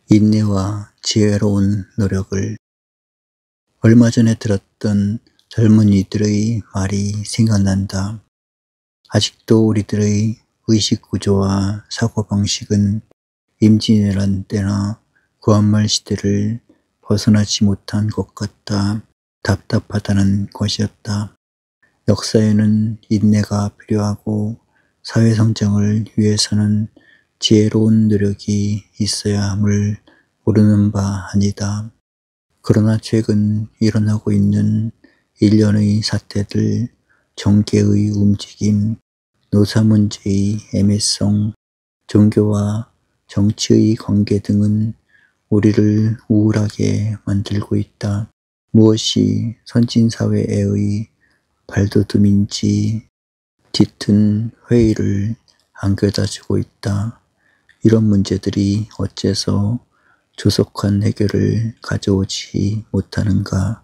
인내와 지혜로운 노력을. 얼마 전에 들었던 젊은이들의 말이 생각난다. 아직도 우리들의 의식구조와 사고방식은 임진왜란 때나 구한말 시대를 벗어나지 못한 것 같다. 답답하다는 것이었다. 역사에는 인내가 필요하고 사회성장을 위해서는 지혜로운 노력이 있어야 함을 모르는 바 아니다. 그러나 최근 일어나고 있는 일련의 사태들, 정계의 움직임, 노사 문제의 애매성, 종교와 정치의 관계 등은 우리를 우울하게 만들고 있다. 무엇이 선진사회의 발돋움인지 짙은 회의를 안겨다주고 있다. 이런 문제들이 어째서 조속한 해결을 가져오지 못하는가?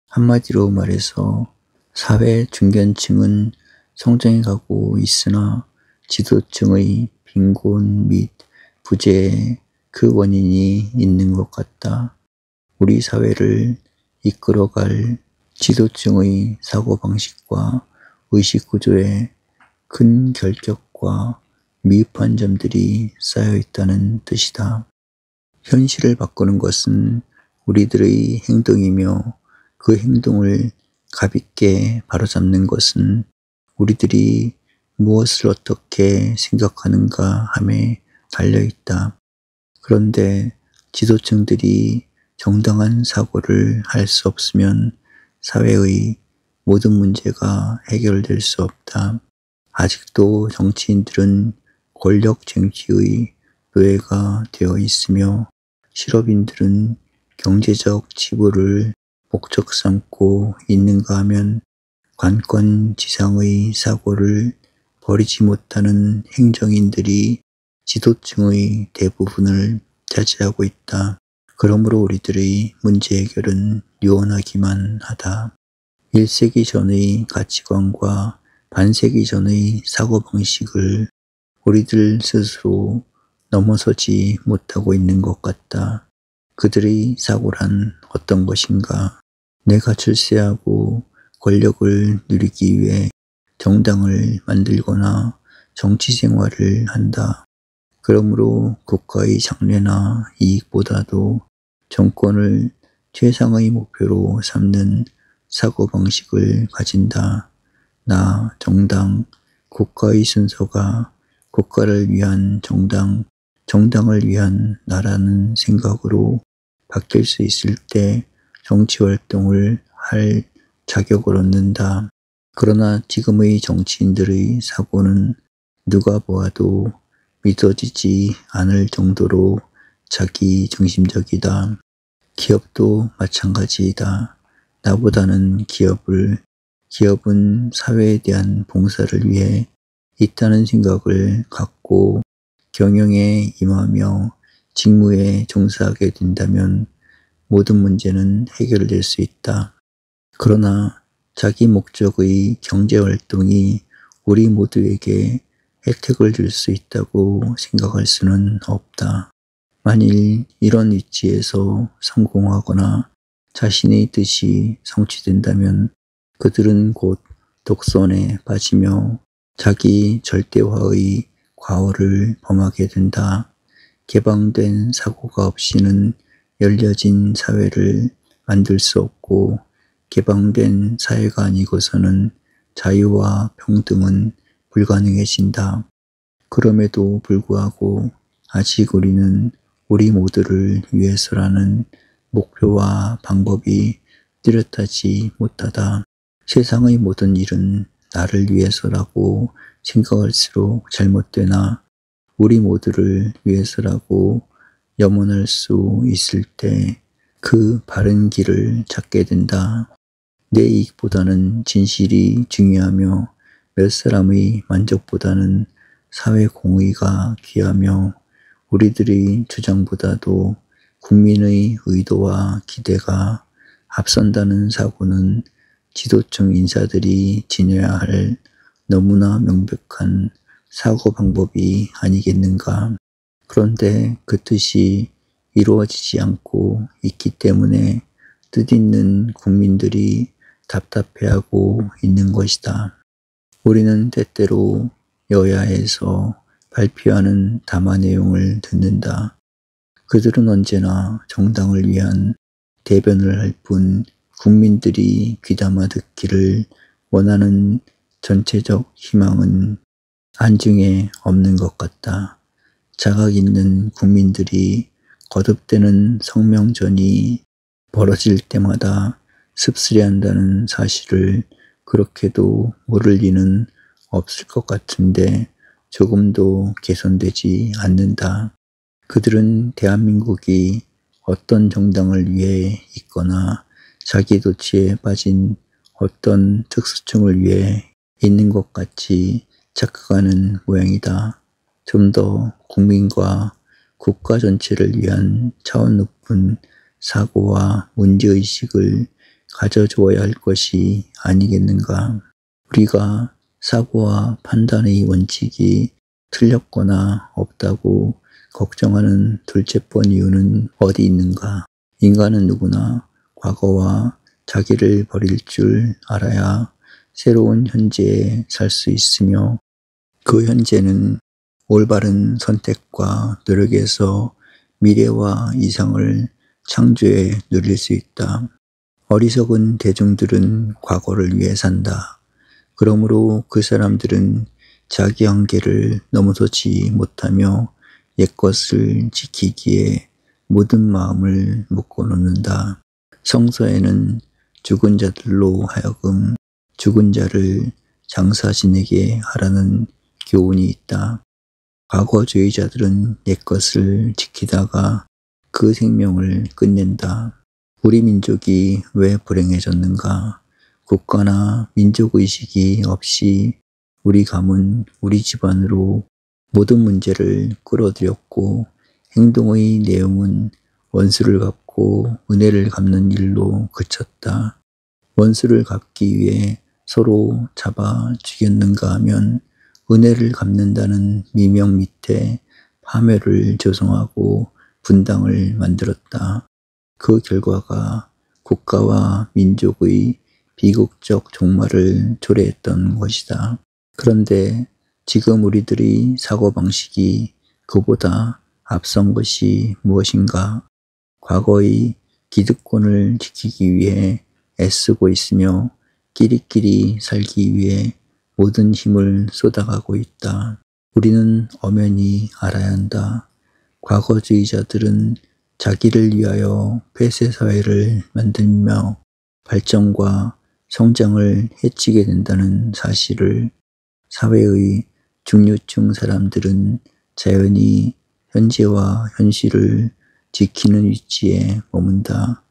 한마디로 말해서 사회 중견층은 성장해가고 있으나 지도층의 빈곤 및 부재에 그 원인이 있는 것 같다. 우리 사회를 이끌어갈 지도층의 사고방식과 의식구조에 큰 결격과 미흡한 점들이 쌓여 있다는 뜻이다. 현실을 바꾸는 것은 우리들의 행동이며 그 행동을 가볍게 바로잡는 것은 우리들이 무엇을 어떻게 생각하는가 함에 달려있다. 그런데 지도층들이 정당한 사고를 할 수 없으면 사회의 모든 문제가 해결될 수 없다. 아직도 정치인들은 권력 쟁취의 노예가 되어 있으며 실업인들은 경제적 지불을 목적 삼고 있는가 하면 관건지상의 사고를 버리지 못하는 행정인들이 지도층의 대부분을 차지하고 있다. 그러므로 우리들의 문제 해결은 요원하기만 하다. 1세기 전의 가치관과 반세기 전의 사고방식을 우리들 스스로 넘어서지 못하고 있는 것 같다. 그들의 사고란 어떤 것인가? 내가 출세하고 권력을 누리기 위해 정당을 만들거나 정치 생활을 한다. 그러므로 국가의 장래나 이익보다도 정권을 최상의 목표로 삼는 사고방식을 가진다. 나, 정당, 국가의 순서가 국가를 위한 정당, 정당을 위한 나라는 생각으로 바뀔 수 있을 때 정치활동을 할 자격을 얻는다. 그러나 지금의 정치인들의 사고는 누가 보아도 믿어지지 않을 정도로 자기 중심적이다. 기업도 마찬가지이다. 나보다는 기업은 사회에 대한 봉사를 위해 있다는 생각을 갖고 경영에 임하며 직무에 종사하게 된다면 모든 문제는 해결될 수 있다. 그러나 자기 목적의 경제활동이 우리 모두에게 혜택을 줄 수 있다고 생각할 수는 없다. 만일 이런 위치에서 성공하거나 자신의 뜻이 성취된다면 그들은 곧 독선에 빠지며 자기 절대화의 과오를 범하게 된다. 개방된 사고가 없이는 열려진 사회를 만들 수 없고 개방된 사회가 아니고서는 자유와 평등은 불가능해진다. 그럼에도 불구하고 아직 우리는 우리 모두를 위해서라는 목표와 방법이 뚜렷하지 못하다. 세상의 모든 일은 나를 위해서라고 생각할수록 잘못되나 우리 모두를 위해서라고 염원할 수 있을 때 그 바른 길을 찾게 된다. 내 이익보다는 진실이 중요하며 몇 사람의 만족보다는 사회 공의가 귀하며 우리들의 주장보다도 국민의 의도와 기대가 앞선다는 사고는 지도층 인사들이 지녀야 할 너무나 명백한 사고 방법이 아니겠는가. 그런데 그 뜻이 이루어지지 않고 있기 때문에 뜻있는 국민들이 답답해하고 있는 것이다. 우리는 때때로 여야에서 발표하는 담화 내용을 듣는다. 그들은 언제나 정당을 위한 대변을 할 뿐 국민들이 귀담아 듣기를 원하는 전체적 희망은 안중에 없는 것 같다. 자각 있는 국민들이 거듭되는 성명전이 벌어질 때마다 씁쓸해한다는 사실을 그렇게도 모를 리는 없을 것 같은데 조금도 개선되지 않는다. 그들은 대한민국이 어떤 정당을 위해 있거나 자기 도취에 빠진 어떤 특수층을 위해 있는 것 같이 착각하는 모양이다. 좀 더 국민과 국가 전체를 위한 차원 높은 사고와 문제의식을 가져주어야 할 것이 아니겠는가. 우리가 사고와 판단의 원칙이 틀렸거나 없다고 걱정하는 둘째번 이유는 어디 있는가. 인간은 누구나 과거와 자기를 버릴 줄 알아야 새로운 현재에 살 수 있으며 그 현재는 올바른 선택과 노력에서 미래와 이상을 창조해 누릴 수 있다. 어리석은 대중들은 과거를 위해 산다. 그러므로 그 사람들은 자기 한계를 넘어서지 못하며 옛것을 지키기에 모든 마음을 묶어놓는다. 성서에는 죽은 자들로 하여금 죽은 자를 장사 지내게 하라는 교훈이 있다. 과거주의자들은 옛것을 지키다가 그 생명을 끝낸다. 우리 민족이 왜 불행해졌는가? 국가나 민족의식이 없이 우리 가문, 우리 집안으로 모든 문제를 끌어들였고 행동의 내용은 원수를 갚고 은혜를 갚는 일로 그쳤다. 원수를 갚기 위해 서로 잡아 죽였는가 하면 은혜를 갚는다는 미명 밑에 파멸을 조성하고 분당을 만들었다. 그 결과가 국가와 민족의 비극적 종말을 초래했던 것이다. 그런데 지금 우리들의 사고방식이 그보다 앞선 것이 무엇인가? 과거의 기득권을 지키기 위해 애쓰고 있으며 끼리끼리 살기 위해 모든 힘을 쏟아가고 있다. 우리는 엄연히 알아야 한다. 과거주의자들은 자기를 위하여 폐쇄사회를 만들며 발전과 성장을 해치게 된다는 사실을 사회의 중류층 사람들은 자연히 현재와 현실을 지키는 위치에 머문다.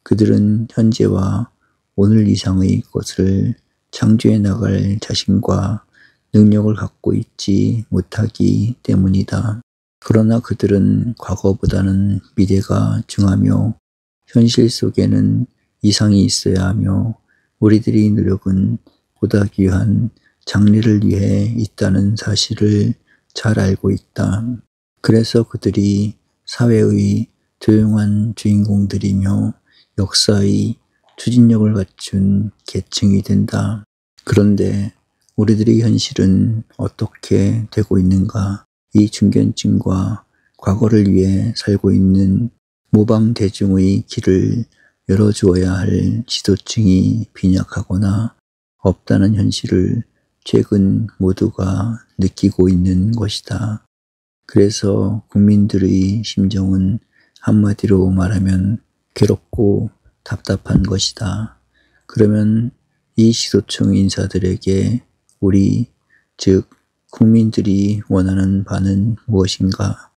그들은 현재와 오늘 이상의 것을 창조해 나갈 자신과 능력을 갖고 있지 못하기 때문이다. 그러나 그들은 과거보다는 미래가 중하며 현실 속에는 이상이 있어야 하며 우리들의 노력은 보다 귀한 장래를 위해 있다는 사실을 잘 알고 있다. 그래서 그들이 사회의 조용한 주인공들이며 역사의 추진력을 갖춘 계층이 된다. 그런데 우리들의 현실은 어떻게 되고 있는가? 이 중견층과 과거를 위해 살고 있는 모방 대중의 길을 열어주어야 할 지도층이 빈약하거나 없다는 현실을 최근 모두가 느끼고 있는 것이다. 그래서 국민들의 심정은 한마디로 말하면 괴롭고 답답한 것이다. 그러면 이 지도층 인사들에게 우리, 즉 국민들이 원하는 바는 무엇인가?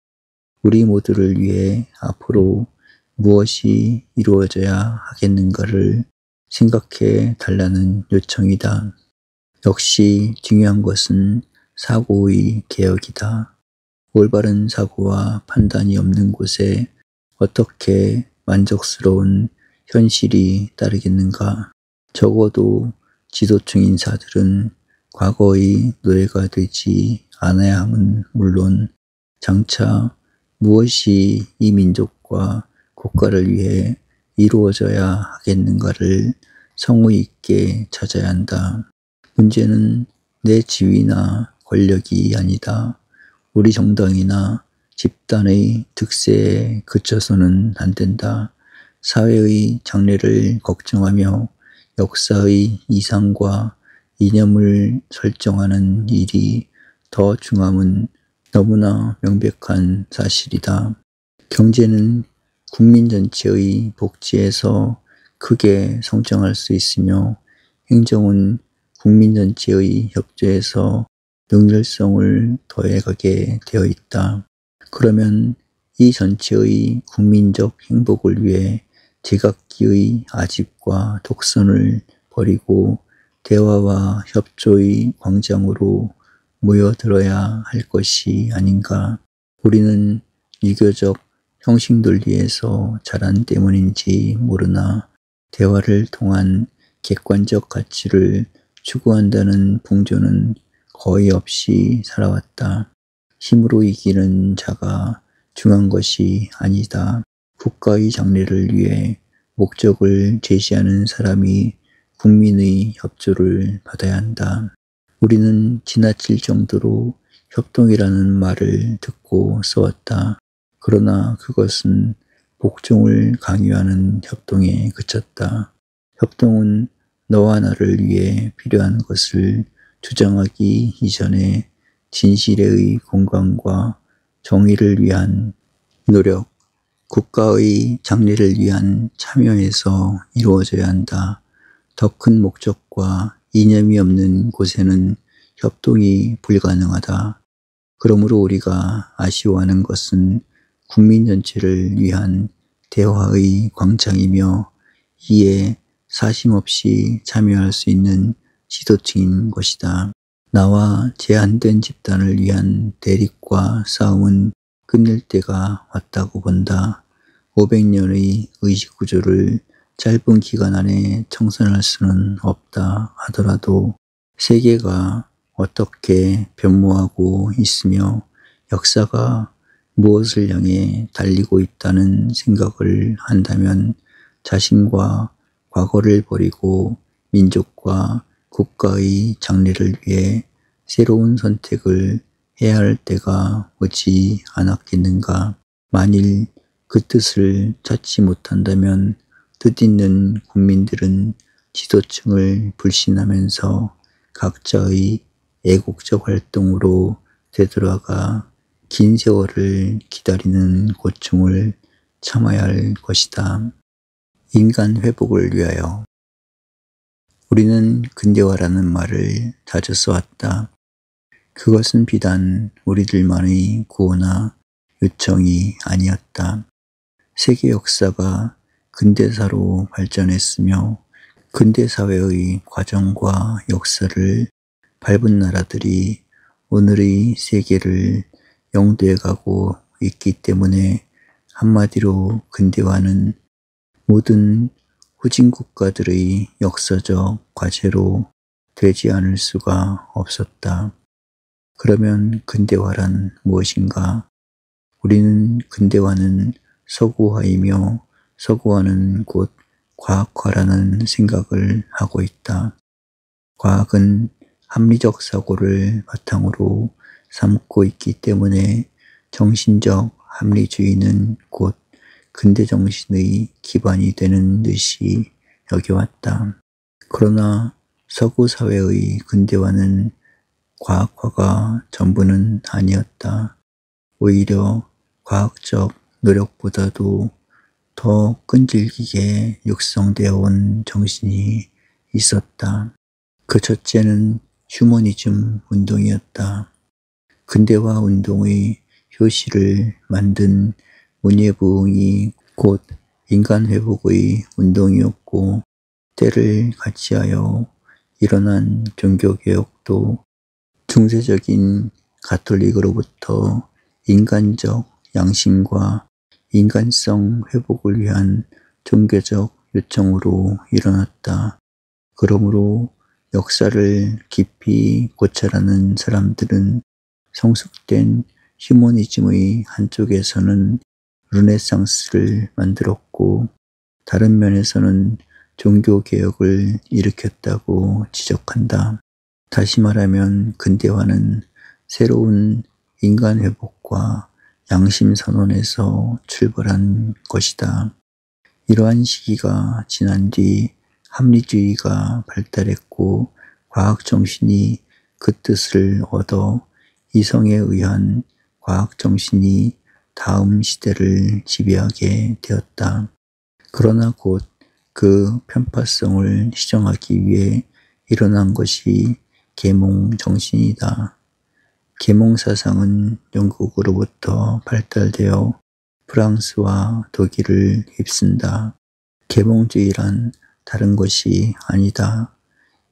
우리 모두를 위해 앞으로 무엇이 이루어져야 하겠는가를 생각해 달라는 요청이다. 역시 중요한 것은 사고의 개혁이다. 올바른 사고와 판단이 없는 곳에 어떻게 만족스러운 현실이 따르겠는가? 적어도 지도층 인사들은 과거의 노예가 되지 않아야 함은 물론 장차 무엇이 이 민족과 민족과 국가를 위해 이루어져야 하겠는가를 성의 있게 찾아야 한다. 문제는 내 지위나 권력이 아니다. 우리 정당이나 집단의 득세에 그쳐서는 안 된다. 사회의 장래를 걱정하며 역사의 이상과 이념을 설정하는 일이 더 중함은 너무나 명백한 사실이다. 경제는 국민 전체의 복지에서 크게 성장할 수 있으며 행정은 국민 전체의 협조에서 능률성을 더해가게 되어 있다. 그러면 이 전체의 국민적 행복을 위해 제각기의 아집과 독선을 버리고 대화와 협조의 광장으로 모여들어야 할 것이 아닌가. 우리는 유교적 형식논리에서 자란 때문인지 모르나 대화를 통한 객관적 가치를 추구한다는 풍조는 거의 없이 살아왔다. 힘으로 이기는 자가 중요한 것이 아니다. 국가의 장래를 위해 목적을 제시하는 사람이 국민의 협조를 받아야 한다. 우리는 지나칠 정도로 협동이라는 말을 듣고 써왔다. 그러나 그것은 복종을 강요하는 협동에 그쳤다. 협동은 너와 나를 위해 필요한 것을 주장하기 이전에 진실의 공감과 정의를 위한 노력, 국가의 장래를 위한 참여에서 이루어져야 한다. 더 큰 목적과 이념이 없는 곳에는 협동이 불가능하다. 그러므로 우리가 아쉬워하는 것은 국민 전체를 위한 대화의 광장이며 이에 사심없이 참여할 수 있는 지도층인 것이다. 나와 제한된 집단을 위한 대립과 싸움은 끝낼 때가 왔다고 본다. 500년의 의식구조를 짧은 기간 안에 청산할 수는 없다 하더라도 세계가 어떻게 변모하고 있으며 역사가 무엇을 향해 달리고 있다는 생각을 한다면 자신과 과거를 버리고 민족과 국가의 장래를 위해 새로운 선택을 해야 할 때가 오지 않았겠는가. 만일 그 뜻을 찾지 못한다면 뜻있는 국민들은 지도층을 불신하면서 각자의 애국적 활동으로 되돌아가 긴 세월을 기다리는 고충을 참아야 할 것이다. 인간 회복을 위하여. 우리는 근대화라는 말을 자주 써왔다. 그것은 비단 우리들만의 구호나 요청이 아니었다. 세계 역사가 근대사로 발전했으며 근대사회의 과정과 역사를 밟은 나라들이 오늘의 세계를 영도해 가고 있기 때문에 한마디로 근대화는 모든 후진 국가들의 역사적 과제로 되지 않을 수가 없었다. 그러면 근대화란 무엇인가? 우리는 근대화는 서구화이며 서구화는 곧 과학화라는 생각을 하고 있다. 과학은 합리적 사고를 바탕으로 삼고 있기 때문에 정신적 합리주의는 곧 근대 정신의 기반이 되는 듯이 여겨왔다. 그러나 서구 사회의 근대화는 과학화가 전부는 아니었다. 오히려 과학적 노력보다도 더 끈질기게 육성되어 온 정신이 있었다. 그 첫째는 휴머니즘 운동이었다. 근대화 운동의 효시를 만든 문예부흥이 곧 인간회복의 운동이었고 때를 같이하여 일어난 종교개혁도 중세적인 가톨릭으로부터 인간적 양심과 인간성 회복을 위한 종교적 요청으로 일어났다. 그러므로 역사를 깊이 고찰하는 사람들은 성숙된 휴머니즘의 한쪽에서는 르네상스를 만들었고 다른 면에서는 종교개혁을 일으켰다고 지적한다. 다시 말하면 근대화는 새로운 인간회복과 양심선언에서 출발한 것이다. 이러한 시기가 지난 뒤 합리주의가 발달했고 과학정신이 그 뜻을 얻어 이성에 의한 과학정신이 다음 시대를 지배하게 되었다. 그러나 곧 그 편파성을 시정하기 위해 일어난 것이 계몽정신이다. 계몽사상은 영국으로부터 발달되어 프랑스와 독일을 휩쓴다. 계몽주의란 다른 것이 아니다.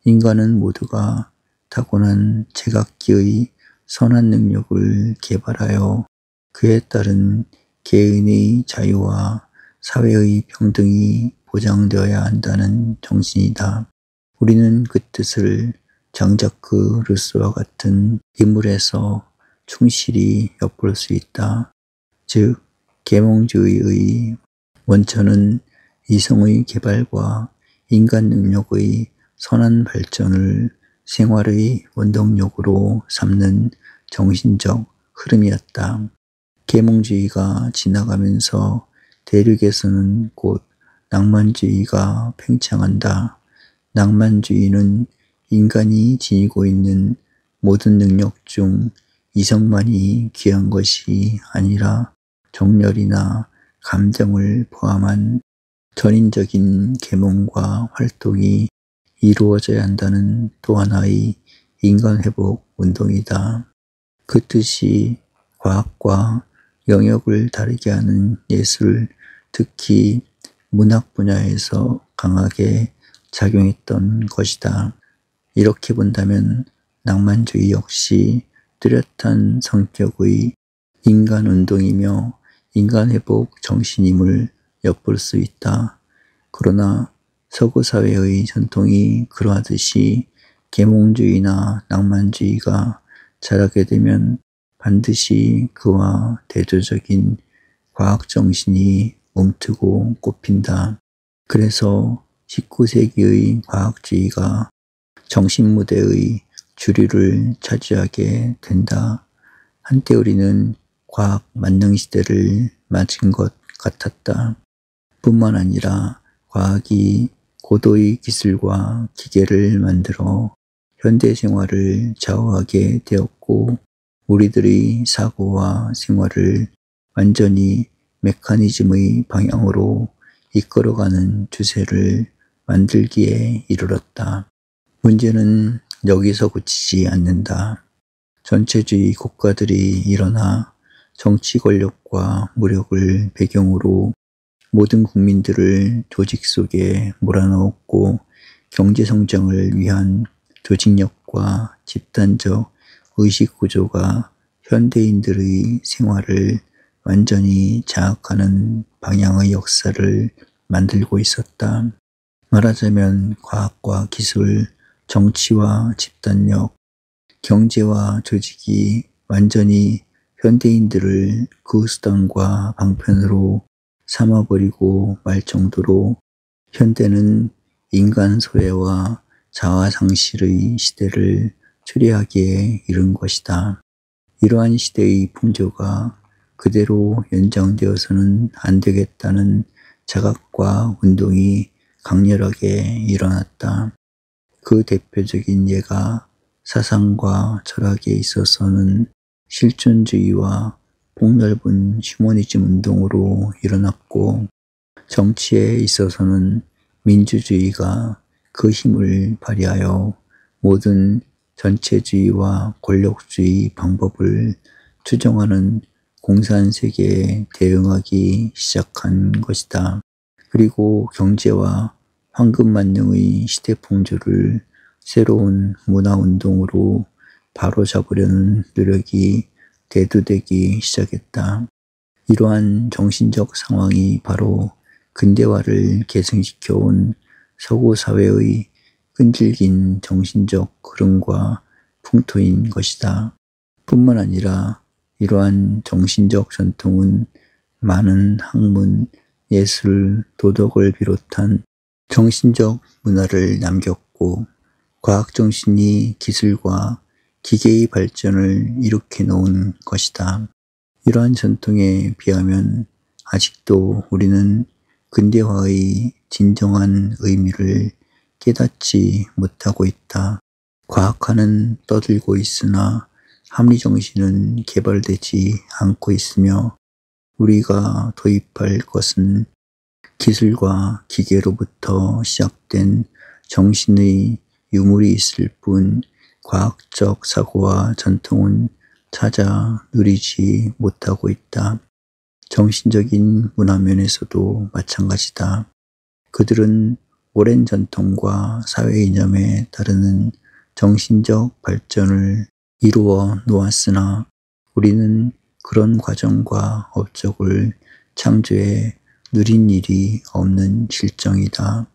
인간은 모두가 타고난 제각기의 선한 능력을 개발하여 그에 따른 개인의 자유와 사회의 평등이 보장되어야 한다는 정신이다. 우리는 그 뜻을 장자크 루소와 같은 인물에서 충실히 엿볼 수 있다. 즉, 계몽주의의 원천은 이성의 개발과 인간 능력의 선한 발전을 생활의 원동력으로 삼는 정신적 흐름이었다. 계몽주의가 지나가면서 대륙에서는 곧 낭만주의가 팽창한다. 낭만주의는 인간이 지니고 있는 모든 능력 중 이성만이 귀한 것이 아니라 정열이나 감정을 포함한 전인적인 계몽과 활동이 이루어져야 한다는 또 하나의 인간회복 운동이다. 그 뜻이 과학과 영역을 다르게 하는 예술, 특히 문학 분야에서 강하게 작용했던 것이다. 이렇게 본다면 낭만주의 역시 뚜렷한 성격의 인간운동이며 인간회복 정신임을 엿볼 수 있다. 그러나 서구 사회의 전통이 그러하듯이 계몽주의나 낭만주의가 자라게 되면 반드시 그와 대조적인 과학정신이 움트고 꼽힌다. 그래서 19세기의 과학주의가 정신무대의 주류를 차지하게 된다. 한때 우리는 과학 만능시대를 맞은 것 같았다. 뿐만 아니라 과학이 고도의 기술과 기계를 만들어 현대생활을 좌우하게 되었고 우리들의 사고와 생활을 완전히 메커니즘의 방향으로 이끌어가는 추세를 만들기에 이르렀다. 문제는 여기서 그치지 않는다. 전체주의 국가들이 일어나 정치 권력과 무력을 배경으로 모든 국민들을 조직 속에 몰아넣었고 경제 성장을 위한 조직력과 집단적 의식 구조가 현대인들의 생활을 완전히 장악하는 방향의 역사를 만들고 있었다. 말하자면 과학과 기술, 정치와 집단력, 경제와 조직이 완전히 현대인들을 그 수단과 방편으로 삼아버리고 말 정도로 현대는 인간 소외와 자아 상실의 시대를 초래하기에 이른 것이다. 이러한 시대의 풍조가 그대로 연장되어서는 안 되겠다는 자각과 운동이 강렬하게 일어났다. 그 대표적인 예가 사상과 철학에 있어서는 실존주의와 폭넓은 휴머니즘 운동으로 일어났고 정치에 있어서는 민주주의가 그 힘을 발휘하여 모든 전체주의와 권력주의 방법을 추종하는 공산세계에 대응하기 시작한 것이다. 그리고 경제와 황금만능의 시대풍조를 새로운 문화운동으로 바로잡으려는 노력이 대두되기 시작했다. 이러한 정신적 상황이 바로 근대화를 계승시켜온 서구 사회의 끈질긴 정신적 흐름과 풍토인 것이다. 뿐만 아니라 이러한 정신적 전통은 많은 학문, 예술, 도덕을 비롯한 정신적 문화를 남겼고 과학 정신이 기술과 기계의 발전을 일으켜 놓은 것이다. 이러한 전통에 비하면 아직도 우리는 근대화의 진정한 의미를 깨닫지 못하고 있다. 과학화는 떠들고 있으나 합리정신은 개발되지 않고 있으며 우리가 도입할 것은 기술과 기계로부터 시작된 정신의 유물이 있을 뿐 과학적 사고와 전통은 찾아 누리지 못하고 있다. 정신적인 문화면에서도 마찬가지다. 그들은 오랜 전통과 사회 이념에 따르는 정신적 발전을 이루어 놓았으나 우리는 그런 과정과 업적을 창조해 누린 일이 없는 실정이다.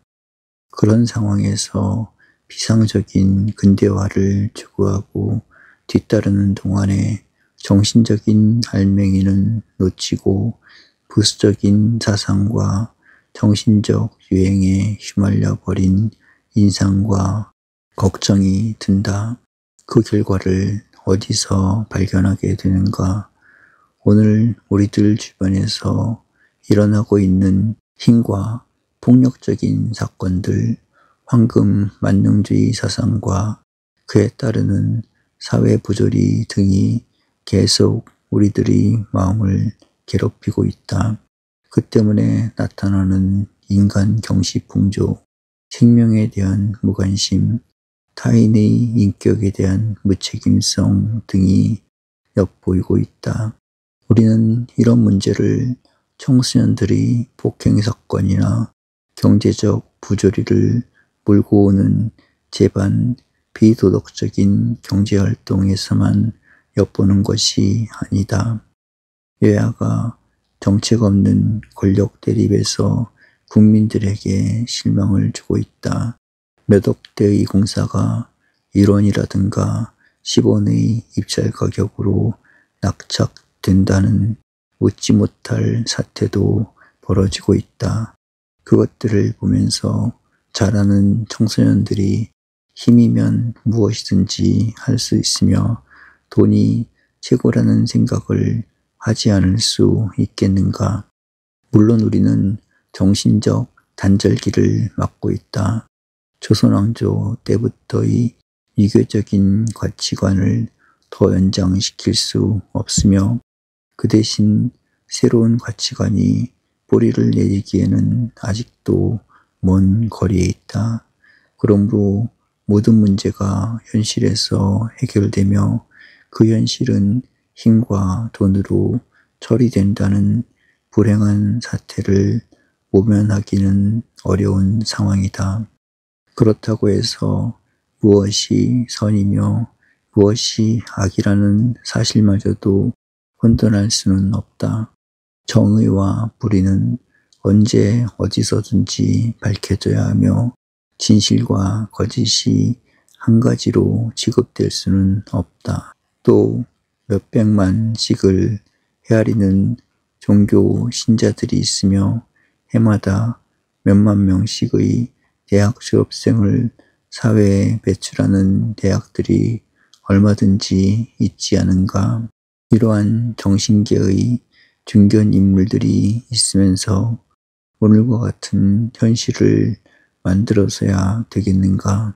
그런 상황에서 비상적인 근대화를 추구하고 뒤따르는 동안에 정신적인 알맹이는 놓치고 부수적인 사상과 정신적 유행에 휘말려 버린 인상과 걱정이 든다. 그 결과를 어디서 발견하게 되는가? 오늘 우리들 주변에서 일어나고 있는 힘과 폭력적인 사건들, 황금 만능주의 사상과 그에 따르는 사회 부조리 등이 계속 우리들의 마음을 괴롭히고 있다. 그 때문에 나타나는 인간 경시풍조, 생명에 대한 무관심, 타인의 인격에 대한 무책임성 등이 엿보이고 있다. 우리는 이런 문제를 청소년들의 폭행 사건이나 경제적 부조리를 몰고 오는 제반 비도덕적인 경제활동에서만 엿보는 것이 아니다. 여야가 정책 없는 권력 대립에서 국민들에게 실망을 주고 있다. 몇 억대의 공사가 1원이라든가 10원의 입찰 가격으로 낙찰된다는 웃지 못할 사태도 벌어지고 있다. 그것들을 보면서 자라는 청소년들이 힘이면 무엇이든지 할 수 있으며 돈이 최고라는 생각을 하지 않을 수 있겠는가? 물론 우리는 정신적 단절기를 맞고 있다. 조선왕조 때부터의 유교적인 가치관을 더 연장시킬 수 없으며 그 대신 새로운 가치관이 뿌리를 내리기에는 아직도 먼 거리에 있다. 그러므로 모든 문제가 현실에서 해결되며 그 현실은 힘과 돈으로 처리된다는 불행한 사태를 모면하기는 어려운 상황이다. 그렇다고 해서 무엇이 선이며 무엇이 악이라는 사실마저도 혼돈할 수는 없다. 정의와 불의는 언제 어디서든지 밝혀져야 하며 진실과 거짓이 한 가지로 취급될 수는 없다. 또 몇백만씩을 헤아리는 종교 신자들이 있으며 해마다 몇만 명씩의 대학 졸업생을 사회에 배출하는 대학들이 얼마든지 있지 않은가. 이러한 정신계의 중견 인물들이 있으면서 오늘과 같은 현실을 만들어서야 되겠는가.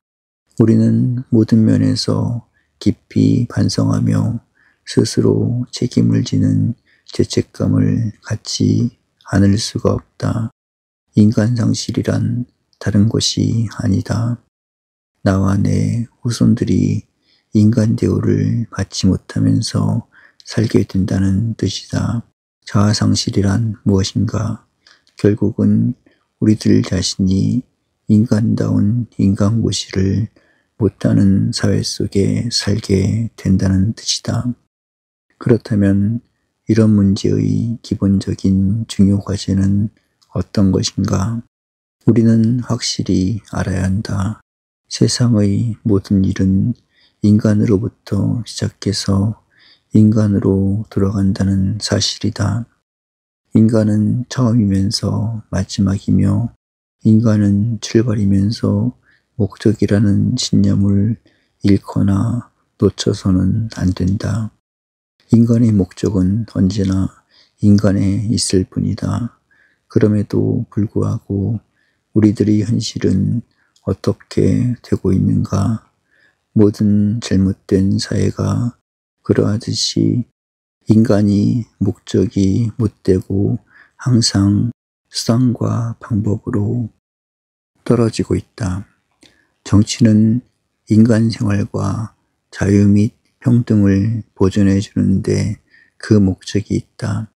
우리는 모든 면에서 깊이 반성하며 스스로 책임을 지는 죄책감을 갖지 않을 수가 없다. 인간 상실이란 다른 것이 아니다. 나와 내 후손들이 인간 대우를 받지 못하면서 살게 된다는 뜻이다. 자아상실이란 무엇인가? 결국은 우리들 자신이 인간다운 인간고시를 못하는 사회 속에 살게 된다는 뜻이다. 그렇다면 이런 문제의 기본적인 중요 과제는 어떤 것인가? 우리는 확실히 알아야 한다. 세상의 모든 일은 인간으로부터 시작해서 인간으로 돌아간다는 사실이다. 인간은 처음이면서 마지막이며 인간은 출발이면서 목적이라는 신념을 잃거나 놓쳐서는 안 된다. 인간의 목적은 언제나 인간에 있을 뿐이다. 그럼에도 불구하고 우리들의 현실은 어떻게 되고 있는가? 모든 잘못된 사회가 그러하듯이 인간이 목적이 못되고 항상 수단과 방법으로 떨어지고 있다. 정치는 인간 생활과 자유 및 평등을 보존해 주는데 그 목적이 있다.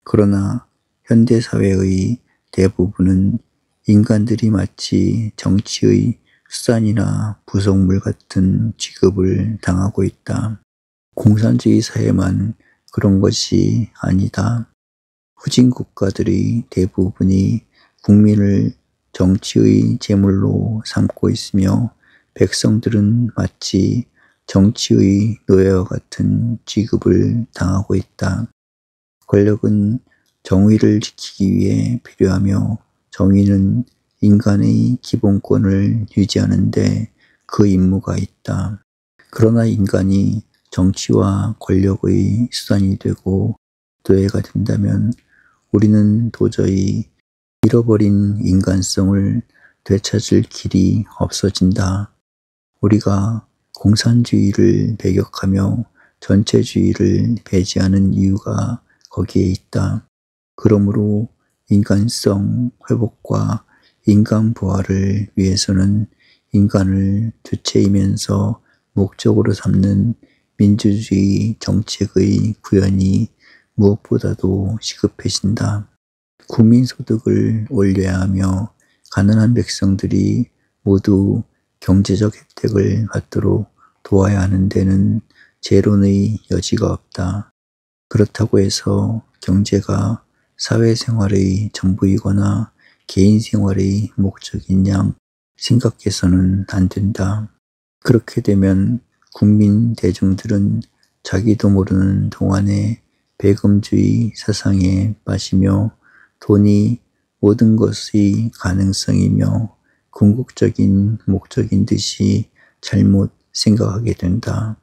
그러나 현대사회의 대부분은 인간들이 마치 정치의 수단이나 부속물 같은 취급을 당하고 있다. 공산주의 사회만 그런 것이 아니다. 후진 국가들의 대부분이 국민을 정치의 제물로 삼고 있으며 백성들은 마치 정치의 노예와 같은 취급을 당하고 있다. 권력은 정의를 지키기 위해 필요하며 정의는 인간의 기본권을 유지하는데 그 임무가 있다. 그러나 인간이 정치와 권력의 수단이 되고 노예가 된다면 우리는 도저히 잃어버린 인간성을 되찾을 길이 없어진다. 우리가 공산주의를 배격하며 전체주의를 배제하는 이유가 거기에 있다. 그러므로 인간성 회복과 인간 부활을 위해서는 인간을 주체이면서 목적으로 삼는 민주주의 정책의 구현이 무엇보다도 시급해진다. 국민소득을 올려야 하며 가난한 백성들이 모두 경제적 혜택을 받도록 도와야 하는 데는 재론의 여지가 없다. 그렇다고 해서 경제가 사회생활의 전부이거나 개인생활의 목적인 양 생각해서는 안 된다. 그렇게 되면 국민 대중들은 자기도 모르는 동안에 배금주의 사상에 빠지며 돈이 모든 것의 가능성이며 궁극적인 목적인 듯이 잘못 생각하게 된다.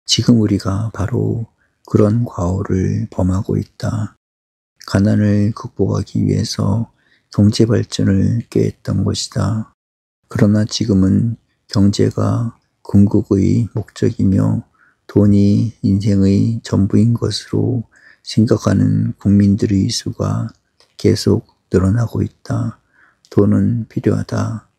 지금 우리가 바로 그런 과오를 범하고 있다. 가난을 극복하기 위해서 경제 발전을 꾀했던 것이다. 그러나 지금은 경제가 궁극의 목적이며 돈이 인생의 전부인 것으로 생각하는 국민들의 수가 계속 늘어나고 있다. 돈은 필요하다.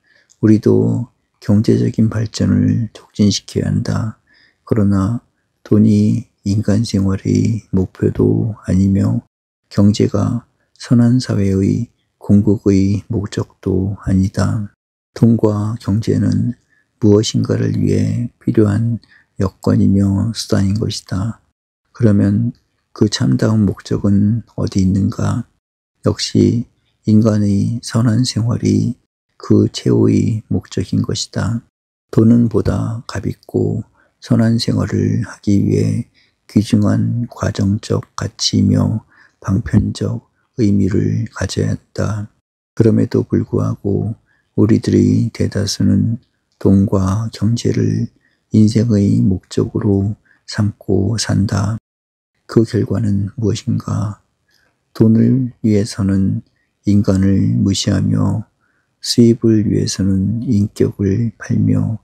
우리도 경제적인 발전을 촉진시켜야 한다. 그러나 돈이 인간 생활의 목표도 아니며 경제가 선한 사회의 궁극의 목적도 아니다. 돈과 경제는 무엇인가를 위해 필요한 여건이며 수단인 것이다. 그러면 그 참다운 목적은 어디 있는가? 역시 인간의 선한 생활이 그 최후의 목적인 것이다. 돈은 보다 값있고 선한 생활을 하기 위해 귀중한 과정적 가치이며 방편적 의미를 가져야 한다. 그럼에도 불구하고 우리들의 대다수는 돈과 경제를 인생의 목적으로 삼고 산다. 그 결과는 무엇인가? 돈을 위해서는 인간을 무시하며 수입을 위해서는 인격을 팔며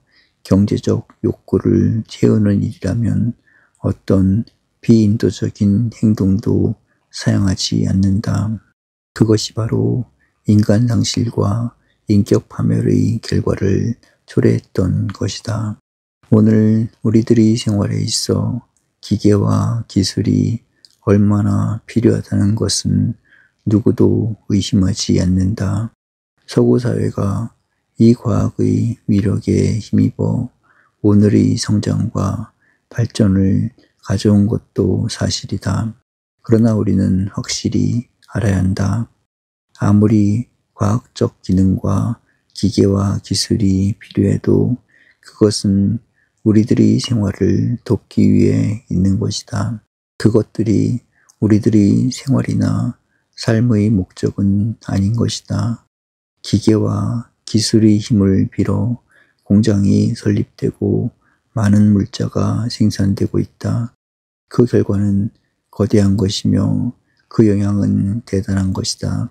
경제적 욕구를 채우는 일이라면 어떤 비인도적인 행동도 사용하지 않는다. 그것이 바로 인간 상실과 인격 파멸의 결과를 초래했던 것이다. 오늘 우리들의 생활에 있어 기계와 기술이 얼마나 필요하다는 것은 누구도 의심하지 않는다. 서구 사회가 이 과학의 위력에 힘입어 오늘의 성장과 발전을 가져온 것도 사실이다. 그러나 우리는 확실히 알아야 한다. 아무리 과학적 기능과 기계와 기술이 필요해도 그것은 우리들의 생활을 돕기 위해 있는 것이다. 그것들이 우리들의 생활이나 삶의 목적은 아닌 것이다. 기계와 기술의 힘을 빌어 공장이 설립되고 많은 물자가 생산되고 있다. 그 결과는 거대한 것이며 그 영향은 대단한 것이다.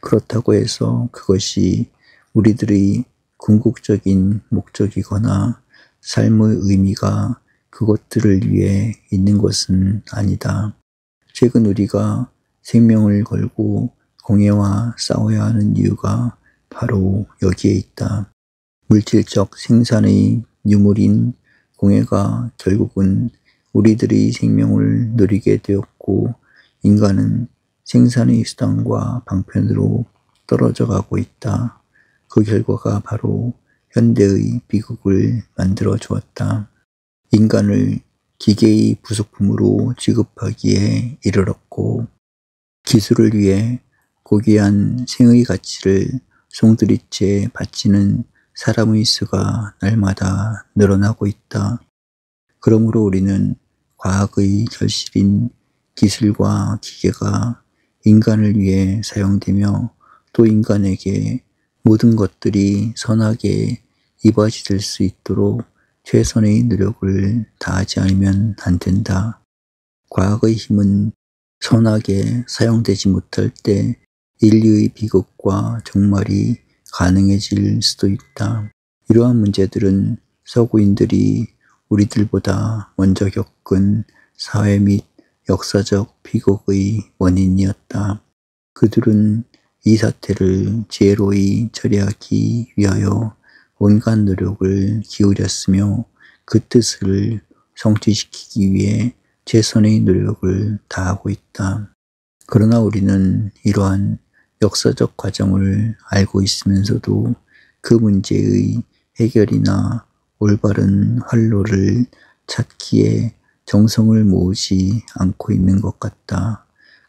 그렇다고 해서 그것이 우리들의 궁극적인 목적이거나 삶의 의미가 그것들을 위해 있는 것은 아니다. 최근 우리가 생명을 걸고 공해와 싸워야 하는 이유가 바로 여기에 있다. 물질적 생산의 유물인 공해가 결국은 우리들의 생명을 누리게 되었고 인간은 생산의 수단과 방편으로 떨어져 가고 있다. 그 결과가 바로 현대의 비극을 만들어 주었다. 인간을 기계의 부속품으로 취급하기에 이르렀고 기술을 위해 고귀한 생의 가치를 송두리째 바치는 사람의 수가 날마다 늘어나고 있다. 그러므로 우리는 과학의 결실인 기술과 기계가 인간을 위해 사용되며 또 인간에게 모든 것들이 선하게 이루어질 수 있도록 최선의 노력을 다하지 않으면 안 된다. 과학의 힘은 선하게 사용되지 못할 때 인류의 비극과 종말이 가능해질 수도 있다. 이러한 문제들은 서구인들이 우리들보다 먼저 겪은 사회 및 역사적 비극의 원인이었다. 그들은 이 사태를 지혜로이 처리하기 위하여 온갖 노력을 기울였으며 그 뜻을 성취시키기 위해 최선의 노력을 다하고 있다. 그러나 우리는 이러한 역사적 과정을 알고 있으면서도 그 문제의 해결이나 올바른 활로를 찾기에 정성을 모으지 않고 있는 것 같다.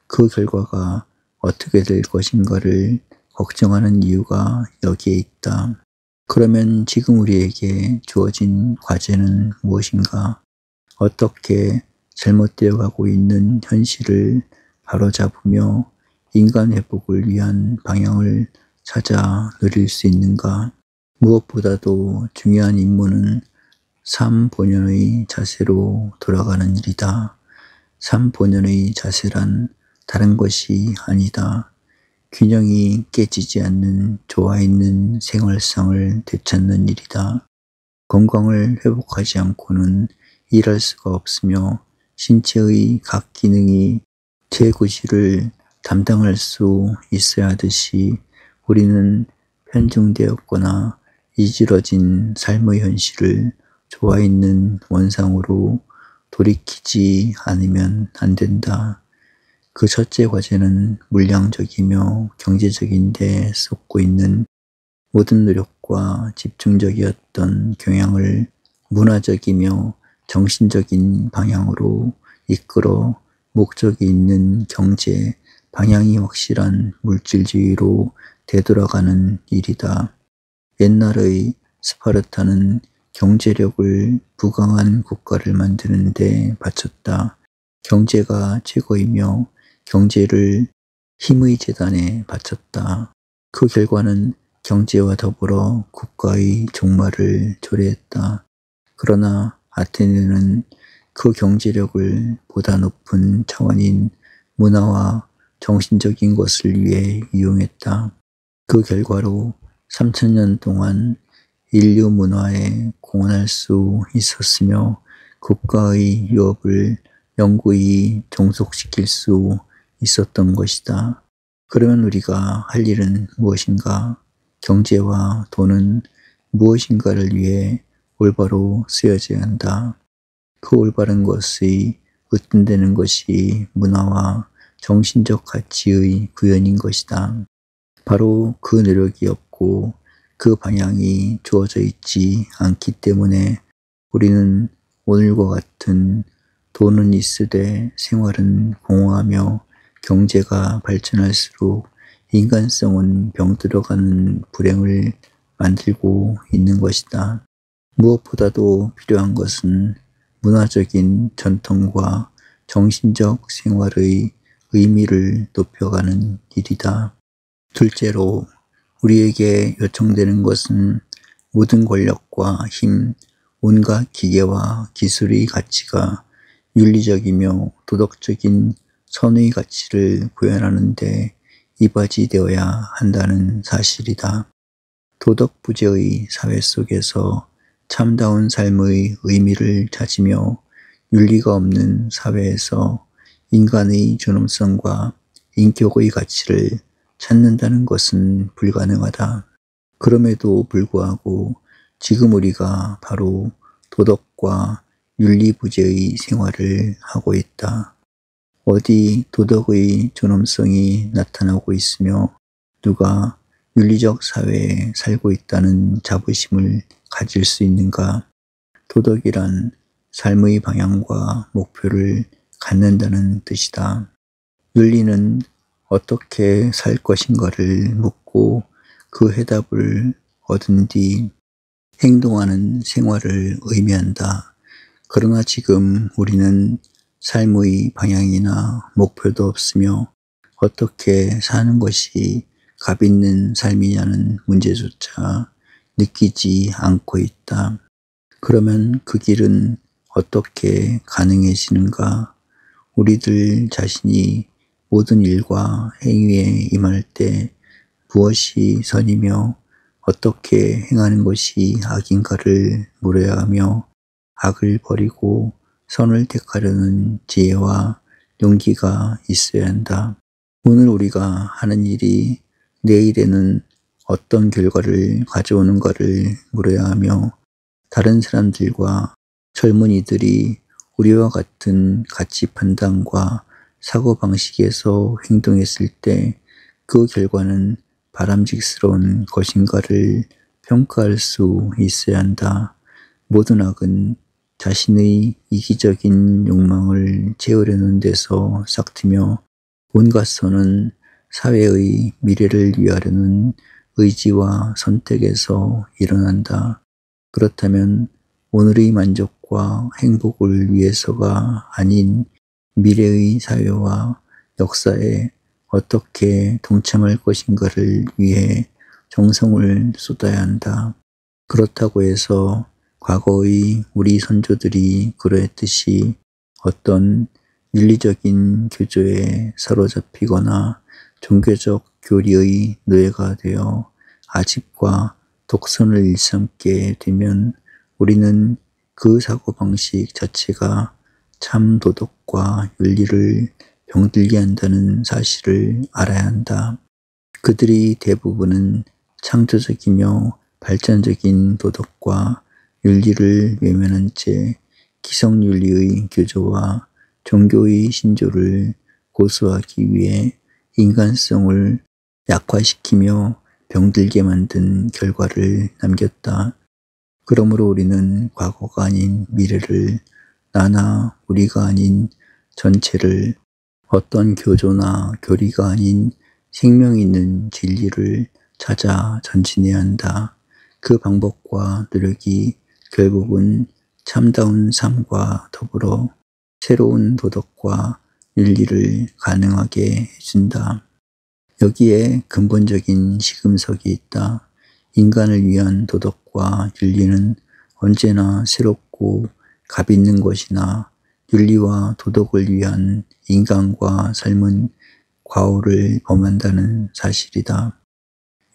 그 결과가 어떻게 될 것인가를 걱정하는 이유가 여기에 있다. 그러면 지금 우리에게 주어진 과제는 무엇인가? 어떻게 잘못되어 가고 있는 현실을 바로잡으며 인간 회복을 위한 방향을 찾아 누릴 수 있는가? 무엇보다도 중요한 임무는 삶 본연의 자세로 돌아가는 일이다. 삶 본연의 자세란 다른 것이 아니다. 균형이 깨지지 않는 조화 있는 생활상을 되찾는 일이다. 건강을 회복하지 않고는 일할 수가 없으며 신체의 각 기능이 제구실을 담당할 수 있어야 하듯이 우리는 편중되었거나 이지러진 삶의 현실을 조화 있는 원상으로 돌이키지 않으면 안 된다. 그 첫째 과제는 물량적이며 경제적인데 쏟고 있는 모든 노력과 집중적이었던 경향을 문화적이며 정신적인 방향으로 이끌어 목적이 있는 경제, 방향이 확실한 물질주의로 되돌아가는 일이다. 옛날의 스파르타는 경제력을 부강한 국가를 만드는 데 바쳤다. 경제가 최고이며 경제를 힘의 재단에 바쳤다. 그 결과는 경제와 더불어 국가의 종말을 초래했다. 그러나 아테네는 그 경제력을 보다 높은 차원인 문화와 정신적인 것을 위해 이용했다. 그 결과로 3000년 동안 인류 문화에 공헌할 수 있었으며 국가의 유업을 영구히 종속시킬 수 있었던 것이다. 그러면 우리가 할 일은 무엇인가? 경제와 돈은 무엇인가를 위해 올바로 쓰여져야 한다. 그 올바른 것의 으뜸되는 것이 문화와 정신적 가치의 구현인 것이다. 바로 그 노력이 없고 그 방향이 주어져 있지 않기 때문에 우리는 오늘과 같은 돈은 있으되 생활은 공허하며 경제가 발전할수록 인간성은 병들어가는 불행을 만들고 있는 것이다. 무엇보다도 필요한 것은 문화적인 전통과 정신적 생활의 의미를 높여가는 일이다. 둘째로 우리에게 요청되는 것은 모든 권력과 힘, 온갖 기계와 기술의 가치가 윤리적이며 도덕적인 선의 가치를 구현하는 데 이바지되어야 한다는 사실이다. 도덕 부재의 사회 속에서 참다운 삶의 의미를 찾으며 윤리가 없는 사회에서 인간의 존엄성과 인격의 가치를 찾는다는 것은 불가능하다. 그럼에도 불구하고 지금 우리가 바로 도덕과 윤리 부재의 생활을 하고 있다. 어디 도덕의 존엄성이 나타나고 있으며 누가 윤리적 사회에 살고 있다는 자부심을 가질 수 있는가? 도덕이란 삶의 방향과 목표를 갖는다는 뜻이다. 윤리는 어떻게 살 것인가를 묻고 그 해답을 얻은 뒤 행동하는 생활을 의미한다. 그러나 지금 우리는 삶의 방향이나 목표도 없으며 어떻게 사는 것이 값 있는 삶이냐는 문제조차 느끼지 않고 있다. 그러면 그 길은 어떻게 가능해지는가? 우리들 자신이 모든 일과 행위에 임할 때 무엇이 선이며 어떻게 행하는 것이 악인가를 물어야 하며 악을 버리고 선을 택하려는 지혜와 용기가 있어야 한다. 오늘 우리가 하는 일이 내일에는 어떤 결과를 가져오는가를 물어야 하며 다른 사람들과 젊은이들이 우리와 같은 가치 판단과 사고방식에서 행동했을 때 그 결과는 바람직스러운 것인가를 평가할 수 있어야 한다. 모든 악은 자신의 이기적인 욕망을 채우려는 데서 싹트며 온갖 선은 사회의 미래를 위하려는 의지와 선택에서 일어난다. 그렇다면 오늘의 만족과 행복을 위해서가 아닌 미래의 사회와 역사에 어떻게 동참할 것인가를 위해 정성을 쏟아야 한다. 그렇다고 해서 과거의 우리 선조들이 그러했듯이 어떤 윤리적인 교조에 사로잡히거나 종교적 교리의 노예가 되어 아집과 독선을 일삼게 되면 우리는 그 사고방식 자체가 참 도덕과 윤리를 병들게 한다는 사실을 알아야 한다. 그들이 대부분은 창조적이며 발전적인 도덕과 윤리를 외면한 채 기성윤리의 교조와 종교의 신조를 고수하기 위해 인간성을 약화시키며 병들게 만든 결과를 남겼다. 그러므로 우리는 과거가 아닌 미래를, 나나 우리가 아닌 전체를, 어떤 교조나 교리가 아닌 생명 있는 진리를 찾아 전진해야 한다. 그 방법과 노력이 결국은 참다운 삶과 더불어 새로운 도덕과 윤리를 가능하게 해준다. 여기에 근본적인 시금석이 있다. 인간을 위한 도덕과 윤리는 언제나 새롭고 값 있는 것이나 윤리와 도덕을 위한 인간과 삶은 과오를 범한다는 사실이다.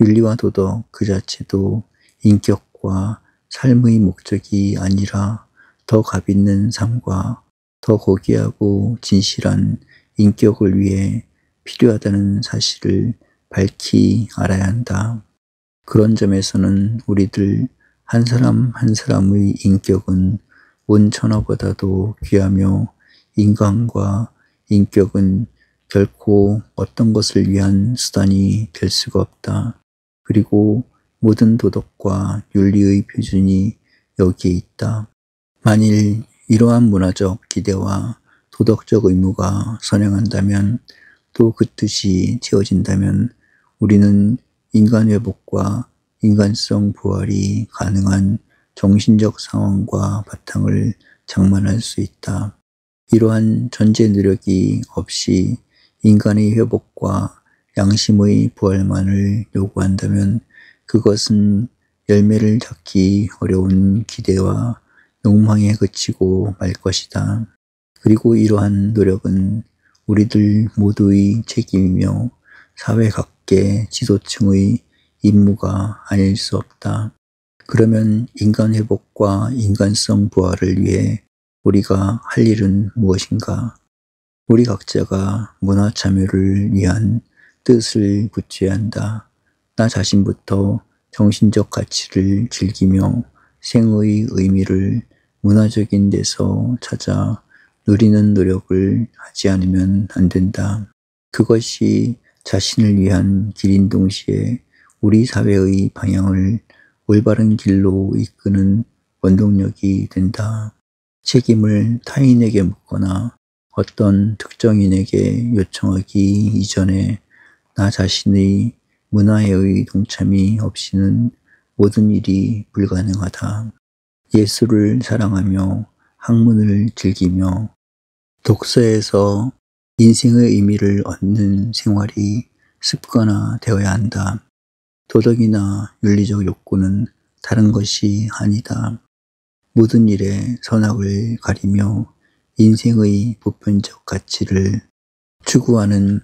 윤리와 도덕 그 자체도 인격과 삶의 목적이 아니라 더 값 있는 삶과 더 고귀하고 진실한 인격을 위해 필요하다는 사실을 밝히 알아야 한다. 그런 점에서는 우리들 한 사람 한 사람의 인격은 온 천하보다도 귀하며 인간과 인격은 결코 어떤 것을 위한 수단이 될 수가 없다. 그리고 모든 도덕과 윤리의 표준이 여기에 있다. 만일 이러한 문화적 기대와 도덕적 의무가 선행한다면 또 그 뜻이 채워진다면 우리는 인간 회복과 인간성 부활이 가능한 정신적 상황과 바탕을 장만할 수 있다. 이러한 전제 노력이 없이 인간의 회복과 양심의 부활만을 요구한다면 그것은 열매를 찾기 어려운 기대와 욕망에 그치고 말 것이다. 그리고 이러한 노력은 우리들 모두의 책임이며 사회 각계 지도층의 임무가 아닐 수 없다. 그러면 인간 회복과 인간성 부활을 위해 우리가 할 일은 무엇인가? 우리 각자가 문화 참여를 위한 뜻을 굳혀야 한다. 나 자신부터 정신적 가치를 즐기며 생의 의미를 문화적인 데서 찾아 누리는 노력을 하지 않으면 안 된다. 그것이 자신을 위한 길인 동시에 우리 사회의 방향을 올바른 길로 이끄는 원동력이 된다. 책임을 타인에게 묻거나 어떤 특정인에게 요청하기 이전에 나 자신의 문화의 동참이 없이는 모든 일이 불가능하다. 예술을 사랑하며 학문을 즐기며 독서에서 인생의 의미를 얻는 생활이 습관화되어야 한다. 도덕이나 윤리적 욕구는 다른 것이 아니다. 모든 일에 선악을 가리며 인생의 보편적 가치를 추구하는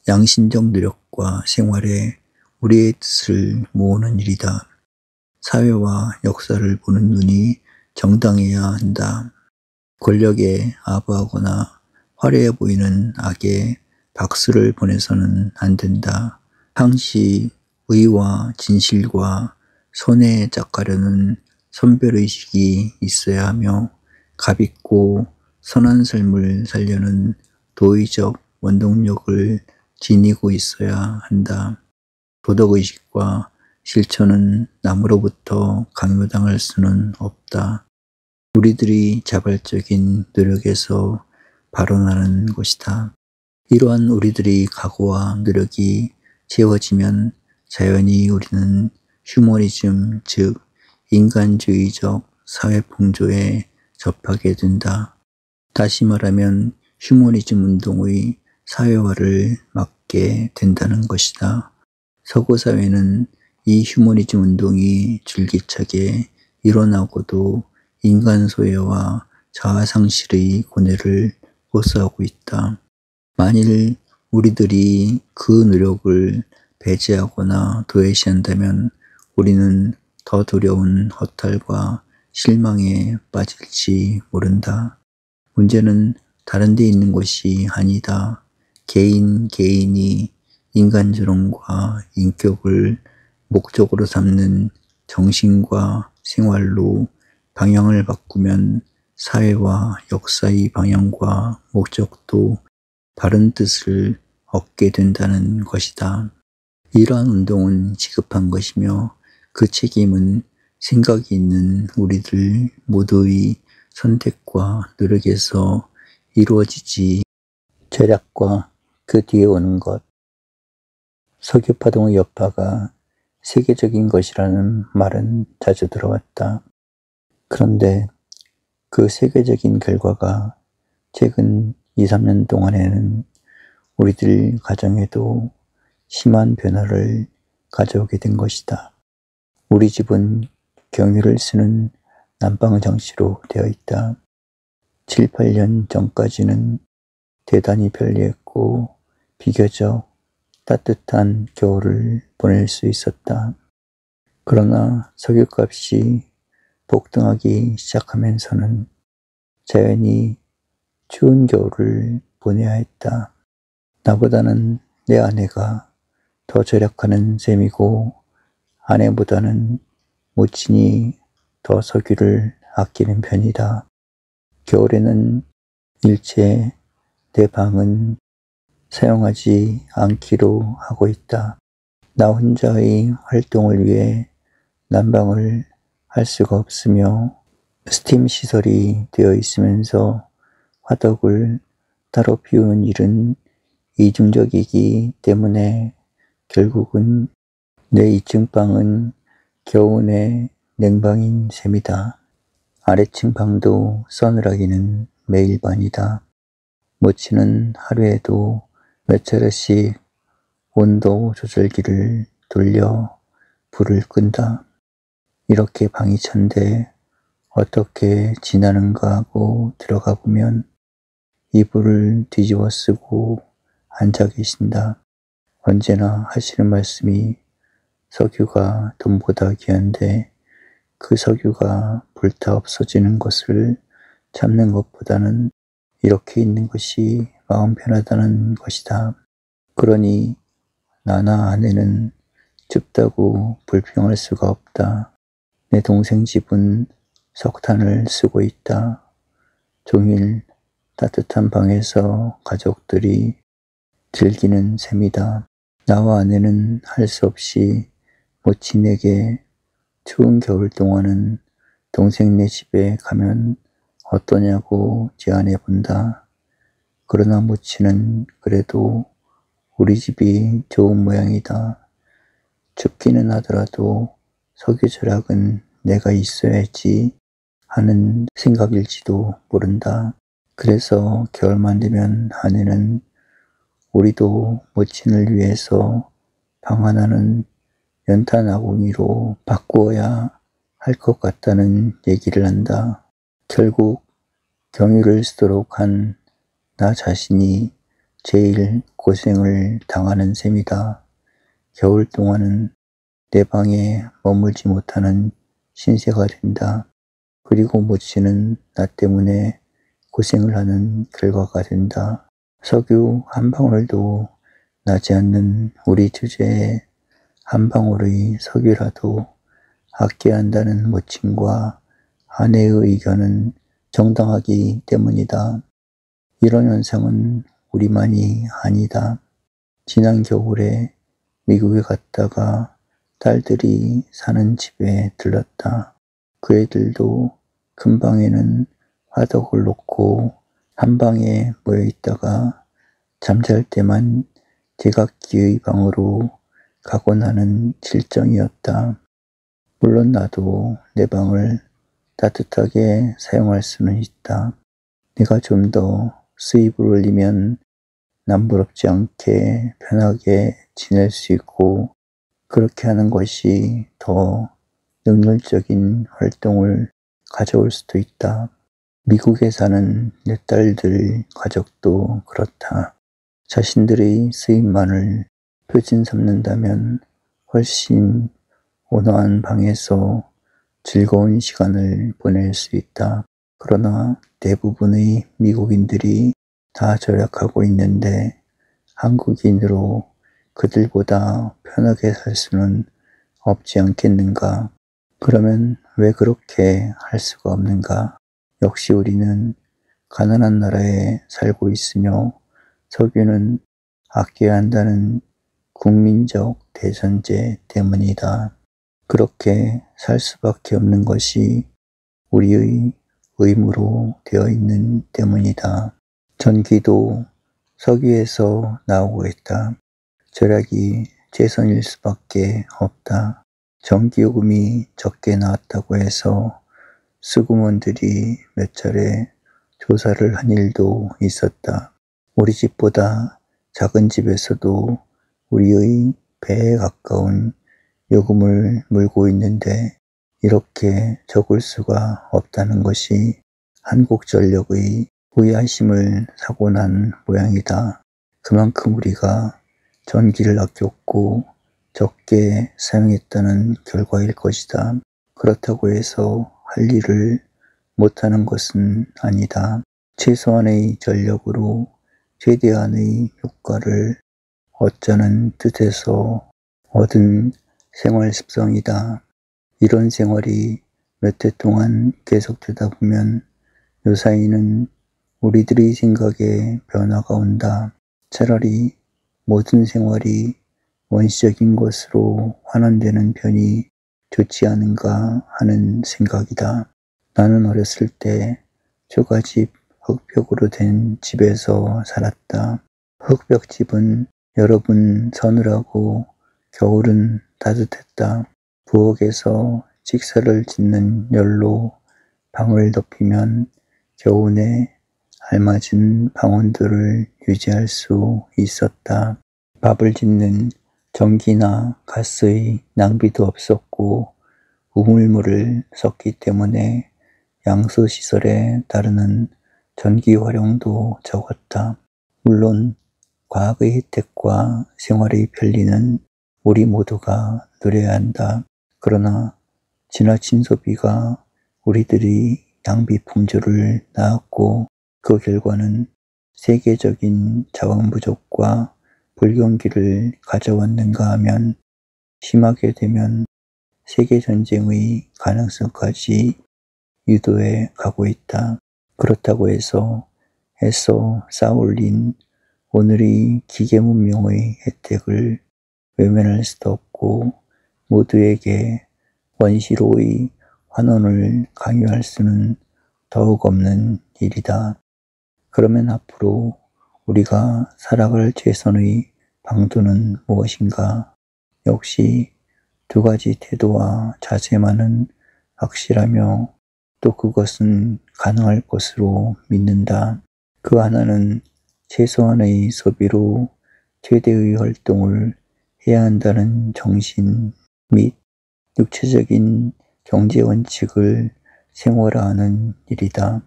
양심적 노력과 생활에 우리의 뜻을 모으는 일이다. 사회와 역사를 보는 눈이 정당해야 한다. 권력에 아부하거나 화려해 보이는 악에 박수를 보내서는 안 된다. 항시 의와 진실과 선에 짝가려는 선별의식이 있어야 하며 가볍고 선한 삶을 살려는 도의적 원동력을 지니고 있어야 한다. 도덕의식과 실천은 남으로부터 강요당할 수는 없다. 우리들이 자발적인 노력에서 발원하는 것이다. 이러한 우리들의 각오와 노력이 채워지면 자연히 우리는 휴머니즘, 즉 인간주의적 사회풍조에 접하게 된다. 다시 말하면 휴머니즘 운동의 사회화를 막게 된다는 것이다. 서구 사회는 이 휴머니즘 운동이 줄기차게 일어나고도 인간 소외와 자아 상실의 고뇌를 호소하고 있다. 만일 우리들이 그 노력을 배제하거나 도외시한다면 우리는 더 두려운 허탈과 실망에 빠질지 모른다. 문제는 다른 데 있는 것이 아니다. 개인이 인간존엄과 인격을 목적으로 삼는 정신과 생활로 방향을 바꾸면 사회와 역사의 방향과 목적도 바른 뜻을 얻게 된다는 것이다. 이러한 운동은 지급한 것이며 그 책임은 생각이 있는 우리들 모두의 선택과 노력에서 이루어지지. 절약과 그 뒤에 오는 것. 석유파동의 여파가 세계적인 것이라는 말은 자주 들어왔다. 그런데 그 세계적인 결과가 최근 2, 3년 동안에는 우리들 가정에도 심한 변화를 가져오게 된 것이다. 우리 집은 경유를 쓰는 난방 장치로 되어 있다. 7, 8년 전까지는 대단히 편리했고 비교적 따뜻한 겨울을 보낼 수 있었다. 그러나 석유값이 폭등하기 시작하면서는 자연히 추운 겨울을 보내야 했다. 나보다는 내 아내가 더 절약하는 셈이고 아내보다는 모친이 더 석유를 아끼는 편이다. 겨울에는 일체 내 방은 사용하지 않기로 하고 있다. 나 혼자의 활동을 위해 난방을 할 수가 없으며 스팀 시설이 되어 있으면서 화덕을 따로 피우는 일은 이중적이기 때문에 결국은 내 2층 방은 겨우내 냉방인 셈이다. 아래층 방도 서늘하기는 매일 밤이다. 모친은 하루에도 몇 차례씩 온도 조절기를 돌려 불을 끈다. 이렇게 방이 찬데 어떻게 지나는가 하고 들어가 보면 이불을 뒤집어 쓰고 앉아 계신다. 언제나 하시는 말씀이 석유가 돈보다 귀한데 그 석유가 불타 없어지는 것을 참는 것보다는 이렇게 있는 것이 마음 편하다는 것이다. 그러니 나나 아내는 춥다고 불평할 수가 없다. 내 동생 집은 석탄을 쓰고 있다. 종일 따뜻한 방에서 가족들이 즐기는 셈이다. 나와 아내는 할 수 없이 모친에게 추운 겨울 동안은 동생네 집에 가면 어떠냐고 제안해 본다. 그러나 모친은 그래도 우리 집이 좋은 모양이다. 춥기는 하더라도 석유절약은 내가 있어야지 하는 생각일지도 모른다. 그래서 겨울만 되면 아내는 우리도 모친을 위해서 방 하나는 연탄 아궁이로 바꾸어야 할 것 같다는 얘기를 한다. 결국 경유를 쓰도록 한 나 자신이 제일 고생을 당하는 셈이다. 겨울 동안은 내 방에 머물지 못하는 신세가 된다. 그리고 모친은 나 때문에 고생을 하는 결과가 된다. 석유 한 방울도 나지 않는 우리 주제에 한 방울의 석유라도 아껴야 한다는 모친과 아내의 의견은 정당하기 때문이다. 이런 현상은 우리만이 아니다. 지난 겨울에 미국에 갔다가 딸들이 사는 집에 들렀다. 그 애들도 큰 방에는 화덕을 놓고 한 방에 모여 있다가 잠잘 때만 제각기의 방으로 가곤 하는 실정이었다. 물론 나도 내 방을 따뜻하게 사용할 수는 있다. 내가 좀 더 수입을 올리면 남부럽지 않게 편하게 지낼 수 있고 그렇게 하는 것이 더 능률적인 활동을 가져올 수도 있다. 미국에 사는 내 딸들 가족도 그렇다. 자신들의 수입만을 표준 삼는다면 훨씬 온화한 방에서 즐거운 시간을 보낼 수 있다. 그러나 대부분의 미국인들이 다 절약하고 있는데 한국인으로 그들보다 편하게 살 수는 없지 않겠는가? 그러면 왜 그렇게 할 수가 없는가? 역시 우리는 가난한 나라에 살고 있으며 석유는 아껴야 한다는 국민적 대전제 때문이다. 그렇게 살 수밖에 없는 것이 우리의 의무로 되어 있는 때문이다. 전기도 석유에서 나오고 있다. 절약이 최선일 수밖에 없다. 전기요금이 적게 나왔다고 해서 수구먼들이 몇 차례 조사를 한 일도 있었다. 우리 집보다 작은 집에서도 우리의 배에 가까운 요금을 물고 있는데 이렇게 적을 수가 없다는 것이 한국전력의 의아심을 사고 난 모양이다. 그만큼 우리가 전기를 아꼈고 적게 사용했다는 결과일 것이다. 그렇다고 해서 할 일을 못하는 것은 아니다. 최소한의 전력으로 최대한의 효과를 얻자는 뜻에서 얻은 생활 습성이다. 이런 생활이 몇 해 동안 계속되다 보면 요사이는 우리들의 생각에 변화가 온다. 차라리 모든 생활이 원시적인 것으로 환원되는 편이 좋지 않은가 하는 생각이다. 나는 어렸을 때 초가집 흙벽으로 된 집에서 살았다. 흙벽집은 여러분 서늘하고 겨울은 따뜻했다. 부엌에서 식사를 짓는 열로 방을 덮이면 겨우내 알맞은 방온도를 유지할 수 있었다. 밥을 짓는 전기나 가스의 낭비도 없었고 우물물을 썼기 때문에 양수시설에 따르는 전기 활용도 적었다. 물론 과학의 혜택과 생활의 편리는 우리 모두가 누려야 한다. 그러나 지나친 소비가 우리들의 낭비 풍조를 낳았고 그 결과는 세계적인 자원 부족과 불경기를 가져왔는가 하면 심하게 되면 세계전쟁의 가능성까지 유도해 가고 있다. 그렇다고 해서 애써 쌓아올린 오늘의 기계문명의 혜택을 외면할 수도 없고 모두에게 원시로의 환원을 강요할 수는 더욱 없는 일이다. 그러면 앞으로 우리가 살아갈 최선의 방도는 무엇인가? 역시 두 가지 태도와 자세만은 확실하며 또 그것은 가능할 것으로 믿는다. 그 하나는 최소한의 소비로 최대의 활동을 해야 한다는 정신 및 육체적인 경제 원칙을 생활화하는 일이다.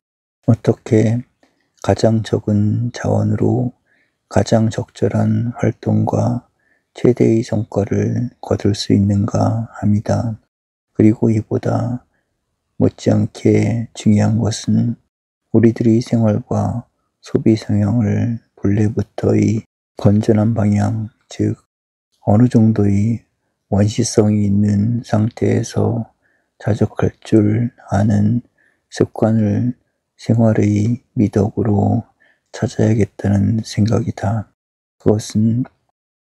어떻게 가장 적은 자원으로 가장 적절한 활동과 최대의 성과를 거둘 수 있는가 합니다. 그리고 이보다 못지않게 중요한 것은 우리들의 생활과 소비 성향을 본래부터의 건전한 방향, 즉 어느 정도의 원시성이 있는 상태에서 자족할 줄 아는 습관을 생활의 미덕으로 찾아야겠다는 생각이다. 그것은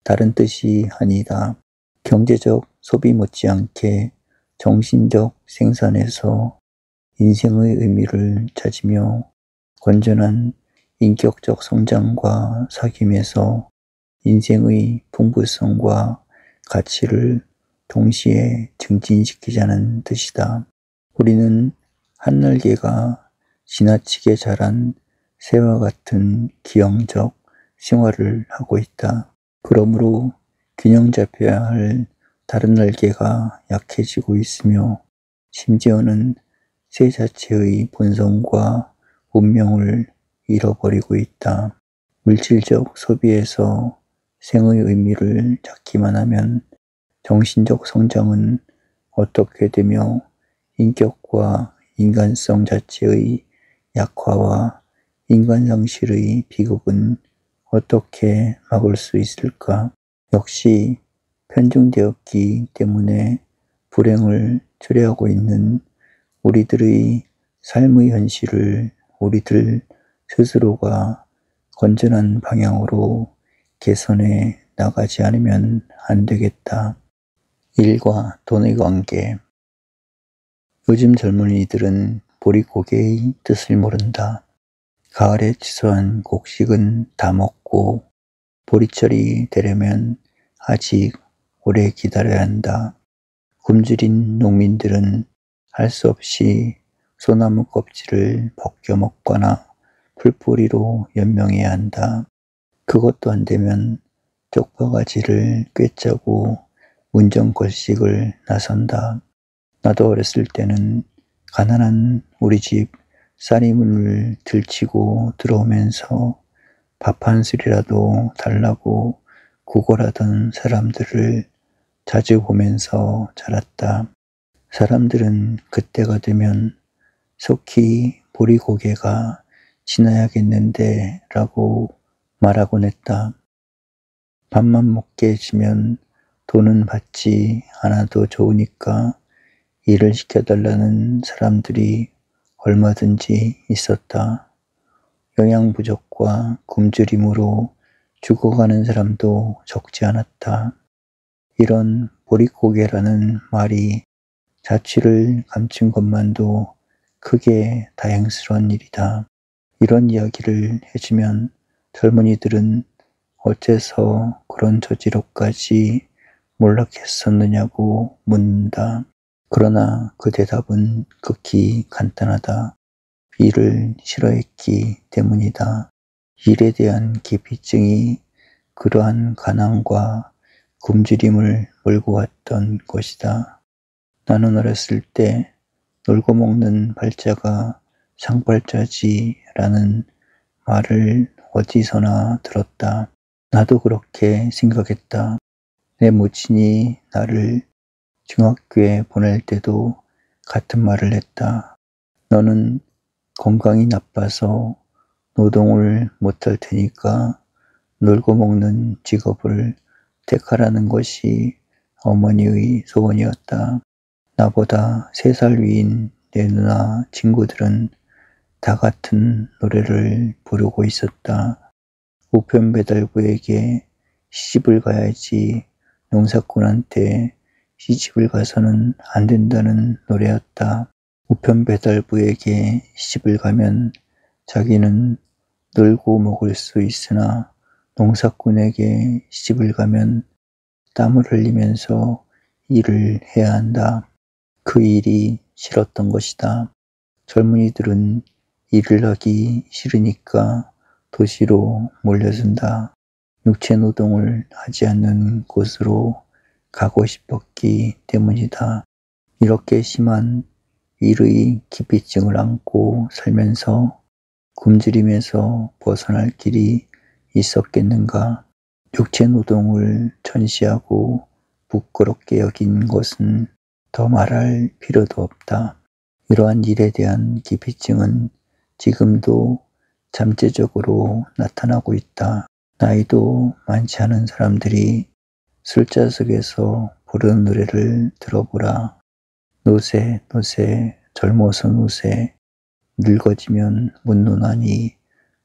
다른 뜻이 아니다. 경제적 소비 못지않게 정신적 생산에서 인생의 의미를 찾으며 건전한 인격적 성장과 사귐에서 인생의 풍부성과 가치를 동시에 증진시키자는 뜻이다. 우리는 한 날개가 지나치게 자란 새와 같은 기형적 생활을 하고 있다. 그러므로 균형 잡혀야 할 다른 날개가 약해지고 있으며 심지어는 새 자체의 본성과 운명을 잃어버리고 있다. 물질적 소비에서 생의 의미를 찾기만 하면 정신적 성장은 어떻게 되며 인격과 인간성 자체의 약화와 인간 상실의 비극은 어떻게 막을 수 있을까? 역시 편중되었기 때문에 불행을 초래하고 있는 우리들의 삶의 현실을 우리들 스스로가 건전한 방향으로 개선해 나가지 않으면 안 되겠다. 일과 돈의 관계. 요즘 젊은이들은 보릿고개의 뜻을 모른다. 가을에 취소한 곡식은 다 먹고 보리철이 되려면 아직 오래 기다려야 한다. 굶주린 농민들은 할 수 없이 소나무 껍질을 벗겨 먹거나 풀뿌리로 연명해야 한다. 그것도 안 되면 쪽바가지를 꿰짜고 문정걸식을 나선다. 나도 어렸을 때는 가난한 우리 집 쌀이문을 들치고 들어오면서 밥 한 술이라도 달라고 구걸하던 사람들을 자주 보면서 자랐다. 사람들은 그때가 되면 속히 보리고개가 지나야겠는데 라고 말하곤 했다. 밥만 먹게 해주면 돈은 받지 않아도 좋으니까 일을 시켜달라는 사람들이 얼마든지 있었다. 영양 부족과 굶주림으로 죽어가는 사람도 적지 않았다. 이런 보릿고개라는 말이 자취를 감춘 것만도 크게 다행스러운 일이다. 이런 이야기를 해주면 젊은이들은 어째서 그런 저지로까지 몰락했었느냐고 묻는다. 그러나 그 대답은 극히 간단하다. 일을 싫어했기 때문이다. 일에 대한 기피증이 그러한 가난과 굶주림을 몰고 왔던 것이다. 나는 어렸을 때 놀고 먹는 발자가 상발자지라는 말을 어디서나 들었다. 나도 그렇게 생각했다. 내 모친이 나를 중학교에 보낼 때도 같은 말을 했다. 너는 건강이 나빠서 노동을 못할 테니까 놀고 먹는 직업을 택하라는 것이 어머니의 소원이었다. 나보다 3살 위인 내 누나 친구들은 다 같은 노래를 부르고 있었다. 우편 배달부에게 시집을 가야지 농사꾼한테 시집을 가서는 안 된다는 노래였다. 우편 배달부에게 시집을 가면 자기는 놀고 먹을 수 있으나 농사꾼에게 시집을 가면 땀을 흘리면서 일을 해야 한다. 그 일이 싫었던 것이다. 젊은이들은 일을 하기 싫으니까 도시로 몰려든다. 육체 노동을 하지 않는 곳으로 가고 싶었기 때문이다. 이렇게 심한 일의 기피증을 안고 살면서 굶주림에서 벗어날 길이 있었겠는가? 육체 노동을 전시하고 부끄럽게 여긴 것은 더 말할 필요도 없다. 이러한 일에 대한 기피증은 지금도 잠재적으로 나타나고 있다. 나이도 많지 않은 사람들이 술자석에서 부르는 노래를 들어보라. 노세 노세 젊어서 노세 늙어지면 못 노나니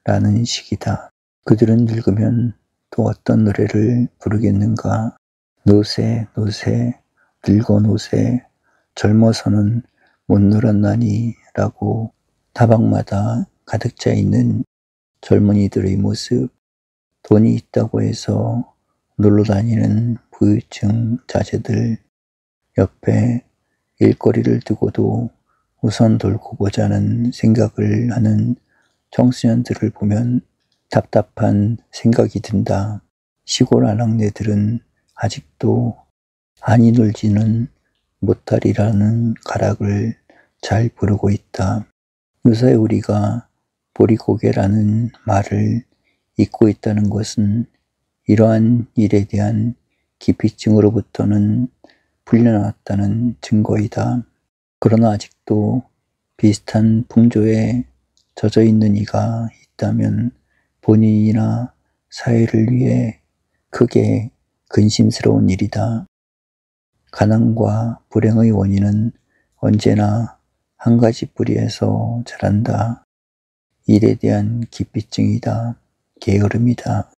라는 식이다. 그들은 늙으면 또 어떤 노래를 부르겠는가? 노세 노세 늙어 노세 젊어서는 못 놀았나니 라고 다방마다 가득 차 있는 젊은이들의 모습. 돈이 있다고 해서 놀러 다니는 부유층 자제들, 옆에 일거리를 두고도 우선 돌고 보자는 생각을 하는 청소년들을 보면 답답한 생각이 든다. 시골 아낙네들은 아직도 아니 놀지는 못하리라는 가락을 잘 부르고 있다. 요새 우리가 보리고개라는 말을 잊고 있다는 것은 이러한 일에 대한 기피증으로부터는 풀려났다는 증거이다. 그러나 아직도 비슷한 풍조에 젖어 있는 이가 있다면 본인이나 사회를 위해 크게 근심스러운 일이다. 가난과 불행의 원인은 언제나 한 가지 뿌리에서 자란다. 일에 대한 기피증이다. 게으름이다.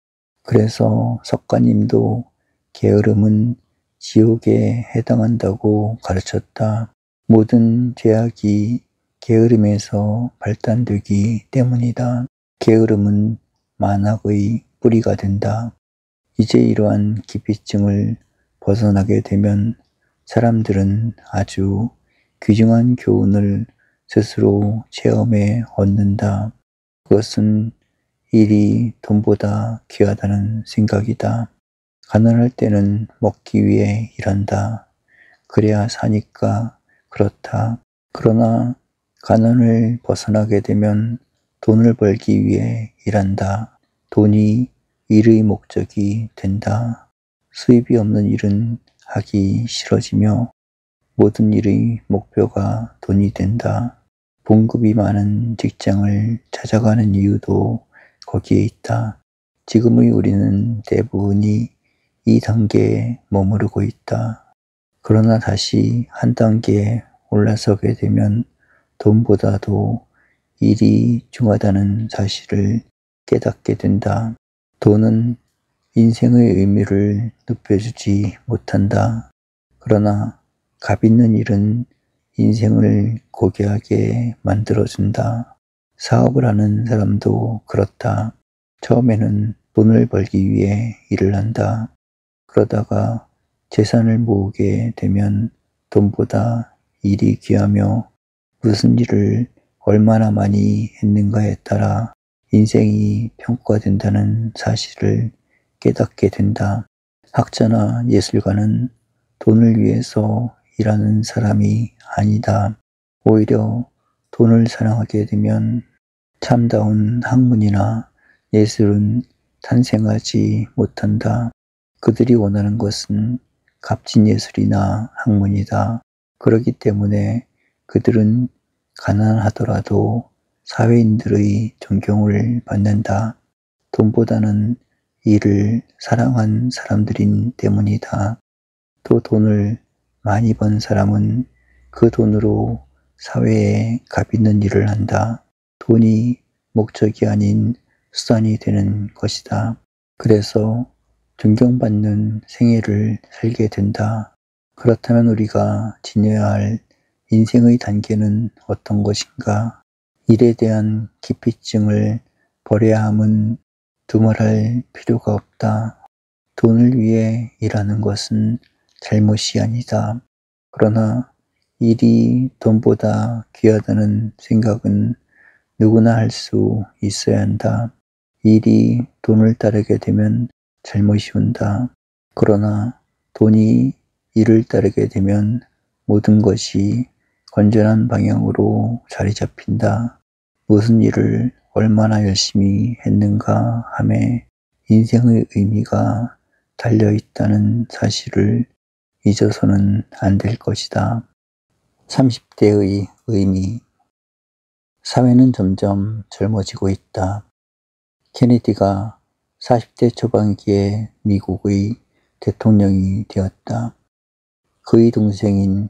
그래서 석가님도 게으름은 지옥에 해당한다고 가르쳤다. 모든 죄악이 게으름에서 발단되기 때문이다. 게으름은 만악의 뿌리가 된다. 이제 이러한 기피증을 벗어나게 되면 사람들은 아주 귀중한 교훈을 스스로 체험해 얻는다. 그것은 일이 돈보다 귀하다는 생각이다. 가난할 때는 먹기 위해 일한다. 그래야 사니까 그렇다. 그러나 가난을 벗어나게 되면 돈을 벌기 위해 일한다. 돈이 일의 목적이 된다. 수입이 없는 일은 하기 싫어지며 모든 일의 목표가 돈이 된다. 봉급이 많은 직장을 찾아가는 이유도 거기에 있다. 지금의 우리는 대부분이 이 단계에 머무르고 있다. 그러나 다시 한 단계 올라서게 되면 돈보다도 일이 중하다는 사실을 깨닫게 된다. 돈은 인생의 의미를 높여주지 못한다. 그러나 값 있는 일은 인생을 고귀하게 만들어준다. 사업을 하는 사람도 그렇다. 처음에는 돈을 벌기 위해 일을 한다. 그러다가 재산을 모으게 되면 돈보다 일이 귀하며 무슨 일을 얼마나 많이 했는가에 따라 인생이 평가된다는 사실을 깨닫게 된다. 학자나 예술가는 돈을 위해서 일하는 사람이 아니다. 오히려 돈을 사랑하게 되면 참다운 학문이나 예술은 탄생하지 못한다. 그들이 원하는 것은 값진 예술이나 학문이다. 그렇기 때문에 그들은 가난하더라도 사회인들의 존경을 받는다. 돈보다는 일을 사랑한 사람들인 때문이다. 또 돈을 많이 번 사람은 그 돈으로 사회에 값 있는 일을 한다. 돈이 목적이 아닌 수단이 되는 것이다. 그래서 존경받는 생애를 살게 된다. 그렇다면 우리가 지녀야 할 인생의 단계는 어떤 것인가? 일에 대한 기피증을 버려야 함은 두말할 필요가 없다. 돈을 위해 일하는 것은 잘못이 아니다. 그러나 일이 돈보다 귀하다는 생각은 누구나 할 수 있어야 한다. 일이 돈을 따르게 되면 잘못이 온다. 그러나 돈이 일을 따르게 되면 모든 것이 건전한 방향으로 자리 잡힌다. 무슨 일을 얼마나 열심히 했는가 함에 인생의 의미가 달려있다는 사실을 잊어서는 안 될 것이다. 30대의 의미. 사회는 점점 젊어지고 있다. 케네디가 40대 초반기에 미국의 대통령이 되었다. 그의 동생인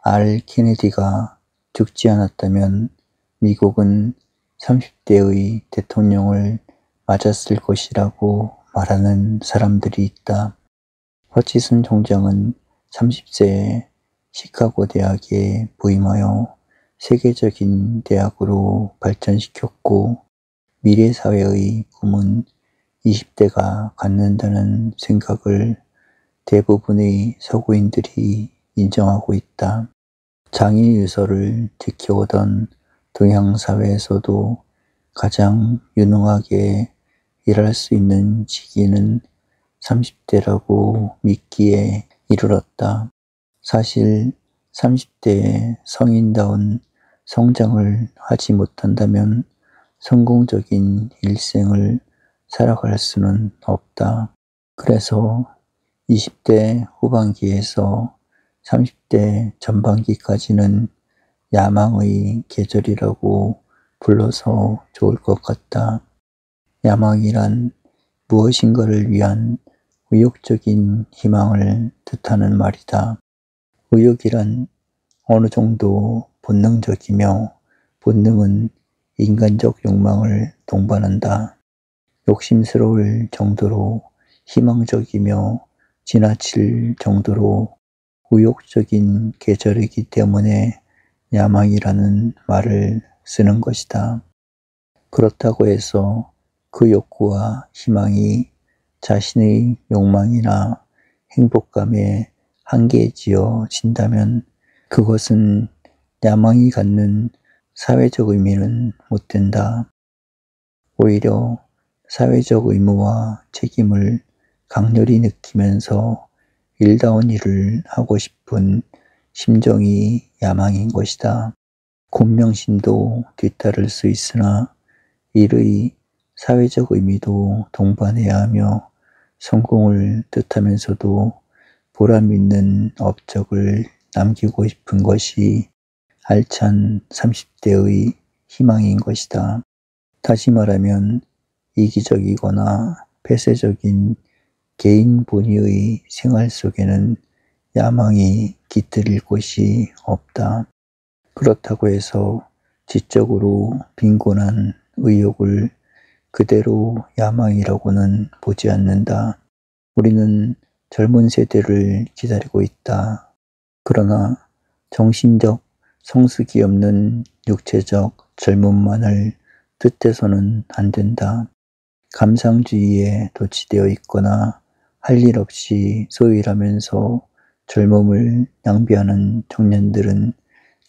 알 케네디가 죽지 않았다면 미국은 30대의 대통령을 맞았을 것이라고 말하는 사람들이 있다. 허치슨 총장은 30세에 시카고 대학에 부임하여 세계적인 대학으로 발전시켰고 미래 사회의 꿈은 20대가 갖는다는 생각을 대부분의 서구인들이 인정하고 있다. 장인 유서를 지켜오던 동양 사회에서도 가장 유능하게 일할 수 있는 시기는 30대라고 믿기에 이르렀다. 사실 30대에 성인다운 성장을 하지 못한다면 성공적인 일생을 살아갈 수는 없다. 그래서 20대 후반기에서 30대 전반기까지는 야망의 계절이라고 불러서 좋을 것 같다. 야망이란 무엇인가를 위한 의욕적인 희망을 뜻하는 말이다. 의욕이란 어느 정도 본능적이며 본능은 인간적 욕망을 동반한다. 욕심스러울 정도로 희망적이며 지나칠 정도로 의욕적인 계절이기 때문에 야망이라는 말을 쓰는 것이다. 그렇다고 해서 그 욕구와 희망이 자신의 욕망이나 행복감에 한계지어진다면 그것은 야망이 갖는 사회적 의미는 못 된다. 오히려 사회적 의무와 책임을 강렬히 느끼면서 일다운 일을 하고 싶은 심정이 야망인 것이다. 곤명심도 뒤따를 수 있으나 일의 사회적 의미도 동반해야 하며 성공을 뜻하면서도 보람 있는 업적을 남기고 싶은 것이 알찬 30대의 희망인 것이다. 다시 말하면 이기적이거나 폐쇄적인 개인 본위의 생활 속에는 야망이 깃들일 곳이 없다. 그렇다고 해서 지적으로 빈곤한 의욕을 그대로 야망이라고는 보지 않는다. 우리는 젊은 세대를 기다리고 있다. 그러나 정신적 성숙이 없는 육체적 젊음만을 뜻해서는 안 된다. 감상주의에 도취되어 있거나 할 일 없이 소일하면서 젊음을 낭비하는 청년들은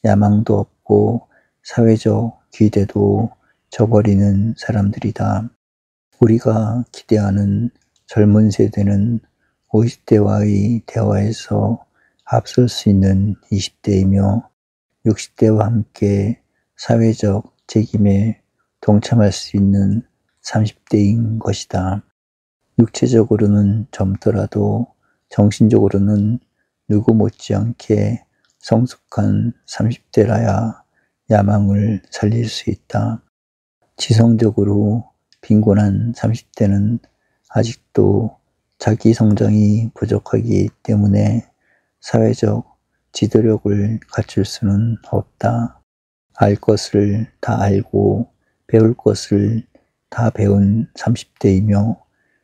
야망도 없고 사회적 기대도 저버리는 사람들이다. 우리가 기대하는 젊은 세대는 50대와의 대화에서 앞설 수 있는 20대이며 60대와 함께 사회적 책임에 동참할 수 있는 30대인 것이다. 육체적으로는 젊더라도 정신적으로는 누구 못지않게 성숙한 30대라야 야망을 살릴 수 있다. 지성적으로 빈곤한 30대는 아직도 자기 성장이 부족하기 때문에 사회적 지도력을 갖출 수는 없다. 알 것을 다 알고 배울 것을 다 배운 30대이며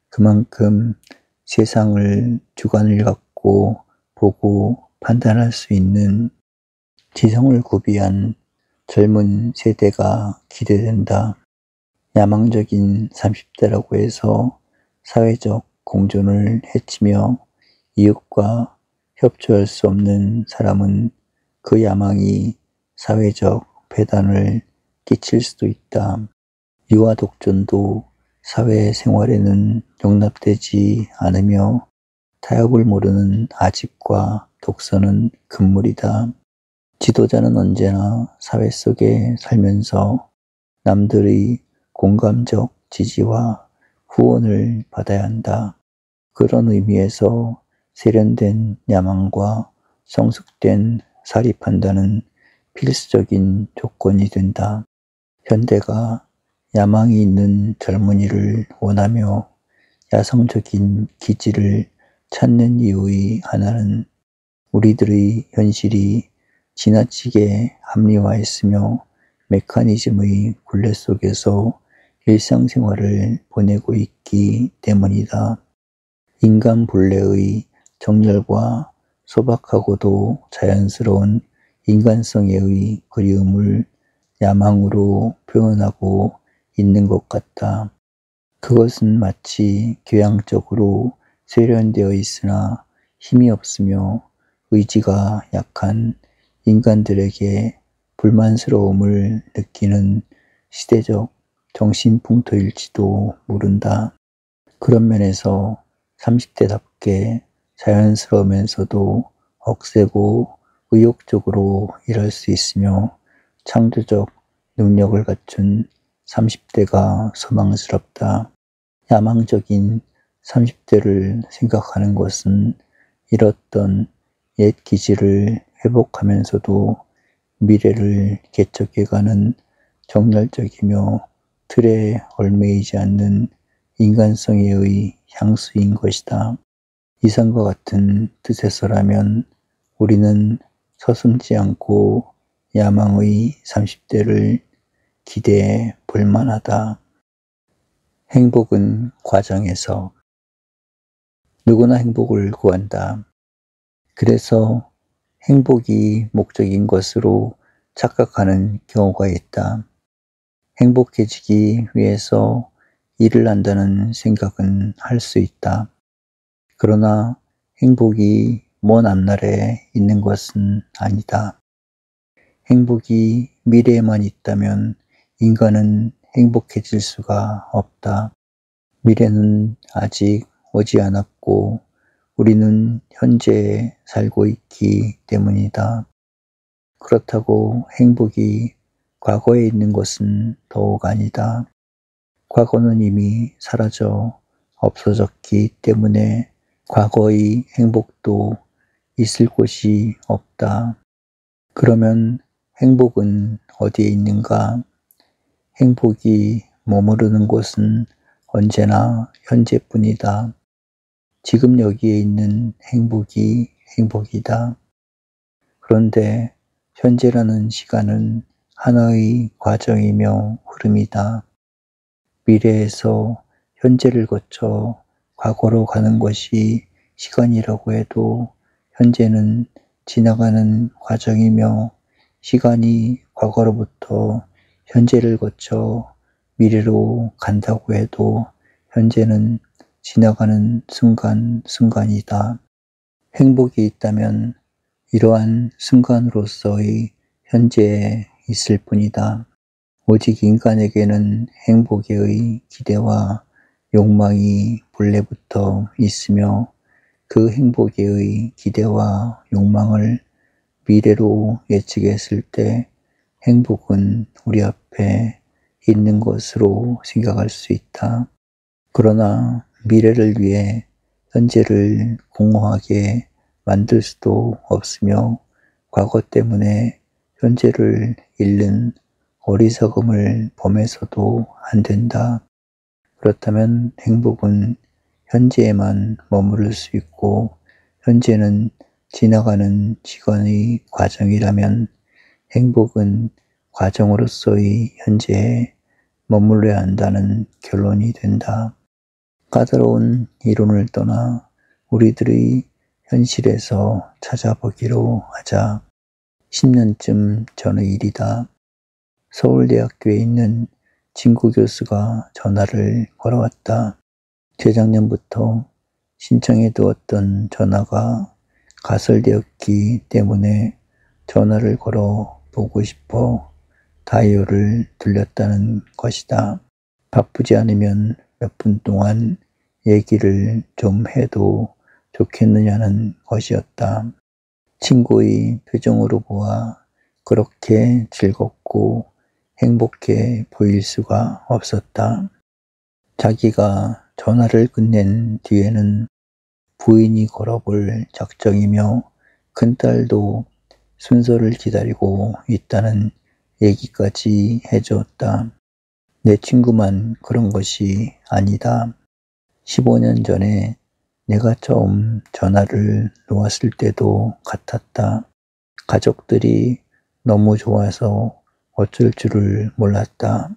그만큼 세상을 주관을 갖고 보고 판단할 수 있는 지성을 구비한 젊은 세대가 기대된다. 야망적인 30대라고 해서 사회적 공존을 해치며 이웃과 협조할 수 없는 사람은 그 야망이 사회적 배단을 끼칠 수도 있다. 유아 독존도 사회생활에는 용납되지 않으며 타협을 모르는 아집과 독서는 금물이다. 지도자는 언제나 사회 속에 살면서 남들의 공감적 지지와 후원을 받아야 한다. 그런 의미에서 세련된 야망과 성숙된 사리 판단은 필수적인 조건이 된다. 현대가 야망이 있는 젊은이를 원하며 야성적인 기질을 찾는 이유의 하나는 우리들의 현실이 지나치게 합리화했으며 메커니즘의 굴레 속에서 일상생활을 보내고 있기 때문이다. 인간 본래의 정열과 소박하고도 자연스러운 인간성의 그리움을 야망으로 표현하고 있는 것 같다. 그것은 마치 교양적으로 세련되어 있으나 힘이 없으며 의지가 약한 인간들에게 불만스러움을 느끼는 시대적 정신풍토일지도 모른다. 그런 면에서 30대답게 자연스러우면서도 억세고 의욕적으로 일할 수 있으며 창조적 능력을 갖춘 30대가 소망스럽다. 야망적인 30대를 생각하는 것은 잃었던 옛 기질을 회복하면서도 미래를 개척해가는 정열적이며 틀에 얽매이지 않는 인간성의 향수인 것이다. 이상과 같은 뜻에서라면 우리는 서슴지 않고 야망의 30대를 기대해 볼 만하다. 행복은 과정에서. 누구나 행복을 구한다. 그래서 행복이 목적인 것으로 착각하는 경우가 있다. 행복해지기 위해서 일을 한다는 생각은 할 수 있다. 그러나 행복이 먼 앞날에 있는 것은 아니다. 행복이 미래에만 있다면 인간은 행복해질 수가 없다. 미래는 아직 오지 않았고 우리는 현재에 살고 있기 때문이다. 그렇다고 행복이 과거에 있는 것은 더욱 아니다. 과거는 이미 사라져 없어졌기 때문에 과거의 행복도 있을 곳이 없다. 그러면 행복은 어디에 있는가? 행복이 머무르는 곳은 언제나 현재뿐이다. 지금 여기에 있는 행복이 행복이다. 그런데 현재라는 시간은 하나의 과정이며 흐름이다. 미래에서 현재를 거쳐 과거로 가는 것이 시간이라고 해도 현재는 지나가는 과정이며 시간이 과거로부터 현재를 거쳐 미래로 간다고 해도 현재는 지나가는 순간이다. 행복이 있다면 이러한 순간으로서의 현재에 있을 뿐이다. 오직 인간에게는 행복의 기대와 욕망이 본래부터 있으며 그 행복의 기대와 욕망을 미래로 예측했을 때 행복은 우리 앞에 있는 것으로 생각할 수 있다. 그러나 미래를 위해 현재를 공허하게 만들 수도 없으며 과거 때문에 현재를 잃는 어리석음을 범해서도 안 된다. 그렇다면 행복은 현재에만 머무를 수 있고 현재는 지나가는 시간의 과정이라면 행복은 과정으로서의 현재에 머물러야 한다는 결론이 된다. 까다로운 이론을 떠나 우리들의 현실에서 찾아보기로 하자. 10년쯤 전의 일이다. 서울대학교에 있는 친구 교수가 전화를 걸어왔다. 재작년부터 신청해 두었던 전화가 가설되었기 때문에 전화를 걸어 보고 싶어 다이얼을 돌렸다는 것이다. 바쁘지 않으면 몇 분 동안 얘기를 좀 해도 좋겠느냐는 것이었다. 친구의 표정으로 보아 그렇게 즐겁고 행복해 보일 수가 없었다. 자기가 전화를 끝낸 뒤에는 부인이 걸어볼 작정이며 큰딸도 순서를 기다리고 있다는 얘기까지 해주었다. 내 친구만 그런 것이 아니다. 15년 전에 내가 처음 전화를 놓았을 때도 같았다. 가족들이 너무 좋아서 어쩔 줄을 몰랐다.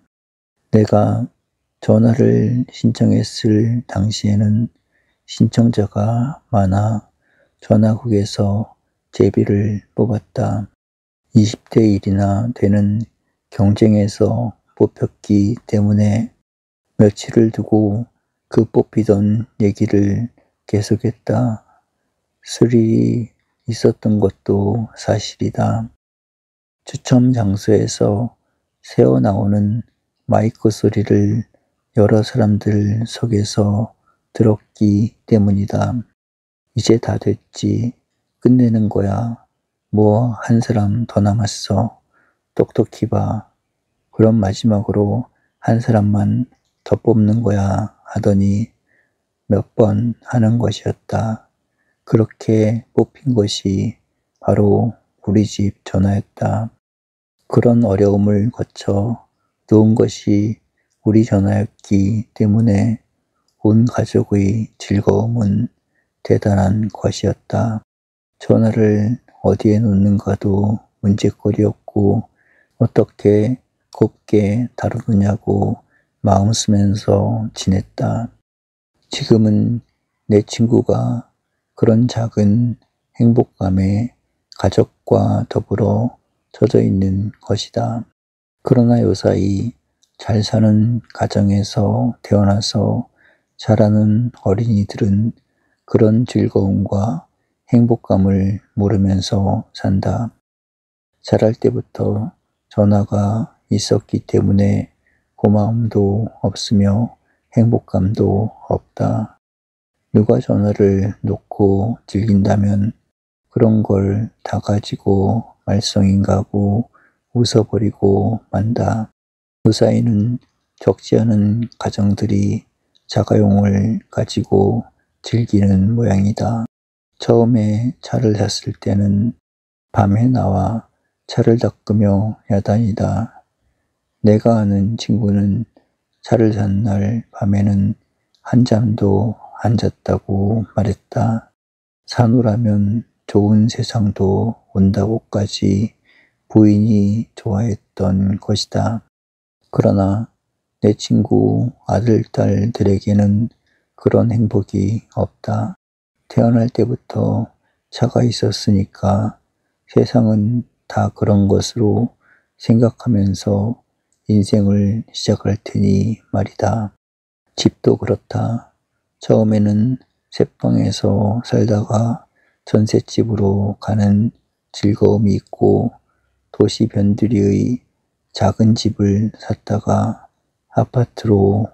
내가 전화를 신청했을 당시에는 신청자가 많아 전화국에서 제비를 뽑았다. 20대 일이나 되는 경쟁에서 뽑혔기 때문에 며칠을 두고 그 뽑히던 얘기를 계속했다. 스릴이 있었던 것도 사실이다. 추첨 장소에서 새어나오는 마이크 소리를 여러 사람들 속에서 들었기 때문이다. 이제 다 됐지. 끝내는 거야. 뭐 한 사람 더 남았어. 똑똑히 봐. 그럼 마지막으로 한 사람만 더 뽑는 거야 하더니 몇 번 하는 것이었다. 그렇게 뽑힌 것이 바로 우리 집 전화였다. 그런 어려움을 거쳐 놓은 것이 우리 전화였기 때문에 온 가족의 즐거움은 대단한 것이었다. 전화를 어디에 놓는가도 문제거리였고 어떻게 곱게 다루느냐고 마음 쓰면서 지냈다. 지금은 내 친구가 그런 작은 행복감에 가족과 더불어 젖어 있는 것이다. 그러나 요사이 잘 사는 가정에서 태어나서 자라는 어린이들은 그런 즐거움과 행복감을 모르면서 산다. 자랄 때부터 전화가 있었기 때문에 고마움도 없으며 행복감도 없다. 누가 전화를 놓고 즐긴다면 그런 걸 다 가지고 말썽인가고 웃어버리고 만다. 요사이는 적지 않은 가정들이 자가용을 가지고 즐기는 모양이다. 처음에 차를 샀을 때는 밤에 나와 차를 닦으며 야단이다. 내가 아는 친구는 차를 산 날 밤에는 한잠도 안 잤다고 말했다. 사놓으라면 좋은 세상도 온다고까지 부인이 좋아했던 것이다. 그러나 내 친구 아들, 딸들에게는 그런 행복이 없다. 태어날 때부터 차가 있었으니까 세상은 다 그런 것으로 생각하면서 인생을 시작할 테니 말이다. 집도 그렇다. 처음에는 새방에서 살다가 전셋집으로 가는 즐거움이 있고 도시 변두리의 작은 집을 샀다가 아파트로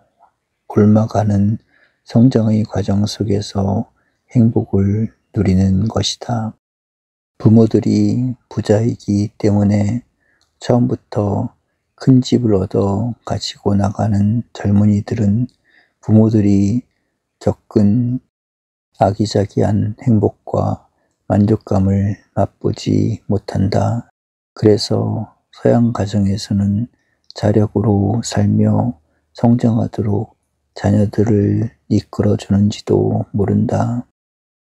굶어가는 성장의 과정 속에서 행복을 누리는 것이다. 부모들이 부자이기 때문에 처음부터 큰 집을 얻어 가지고 나가는 젊은이들은 부모들이 겪은 아기자기한 행복과 만족감을 맛보지 못한다. 그래서 서양 가정에서는 자력으로 살며 성장하도록 자녀들을 이끌어 주는지도 모른다.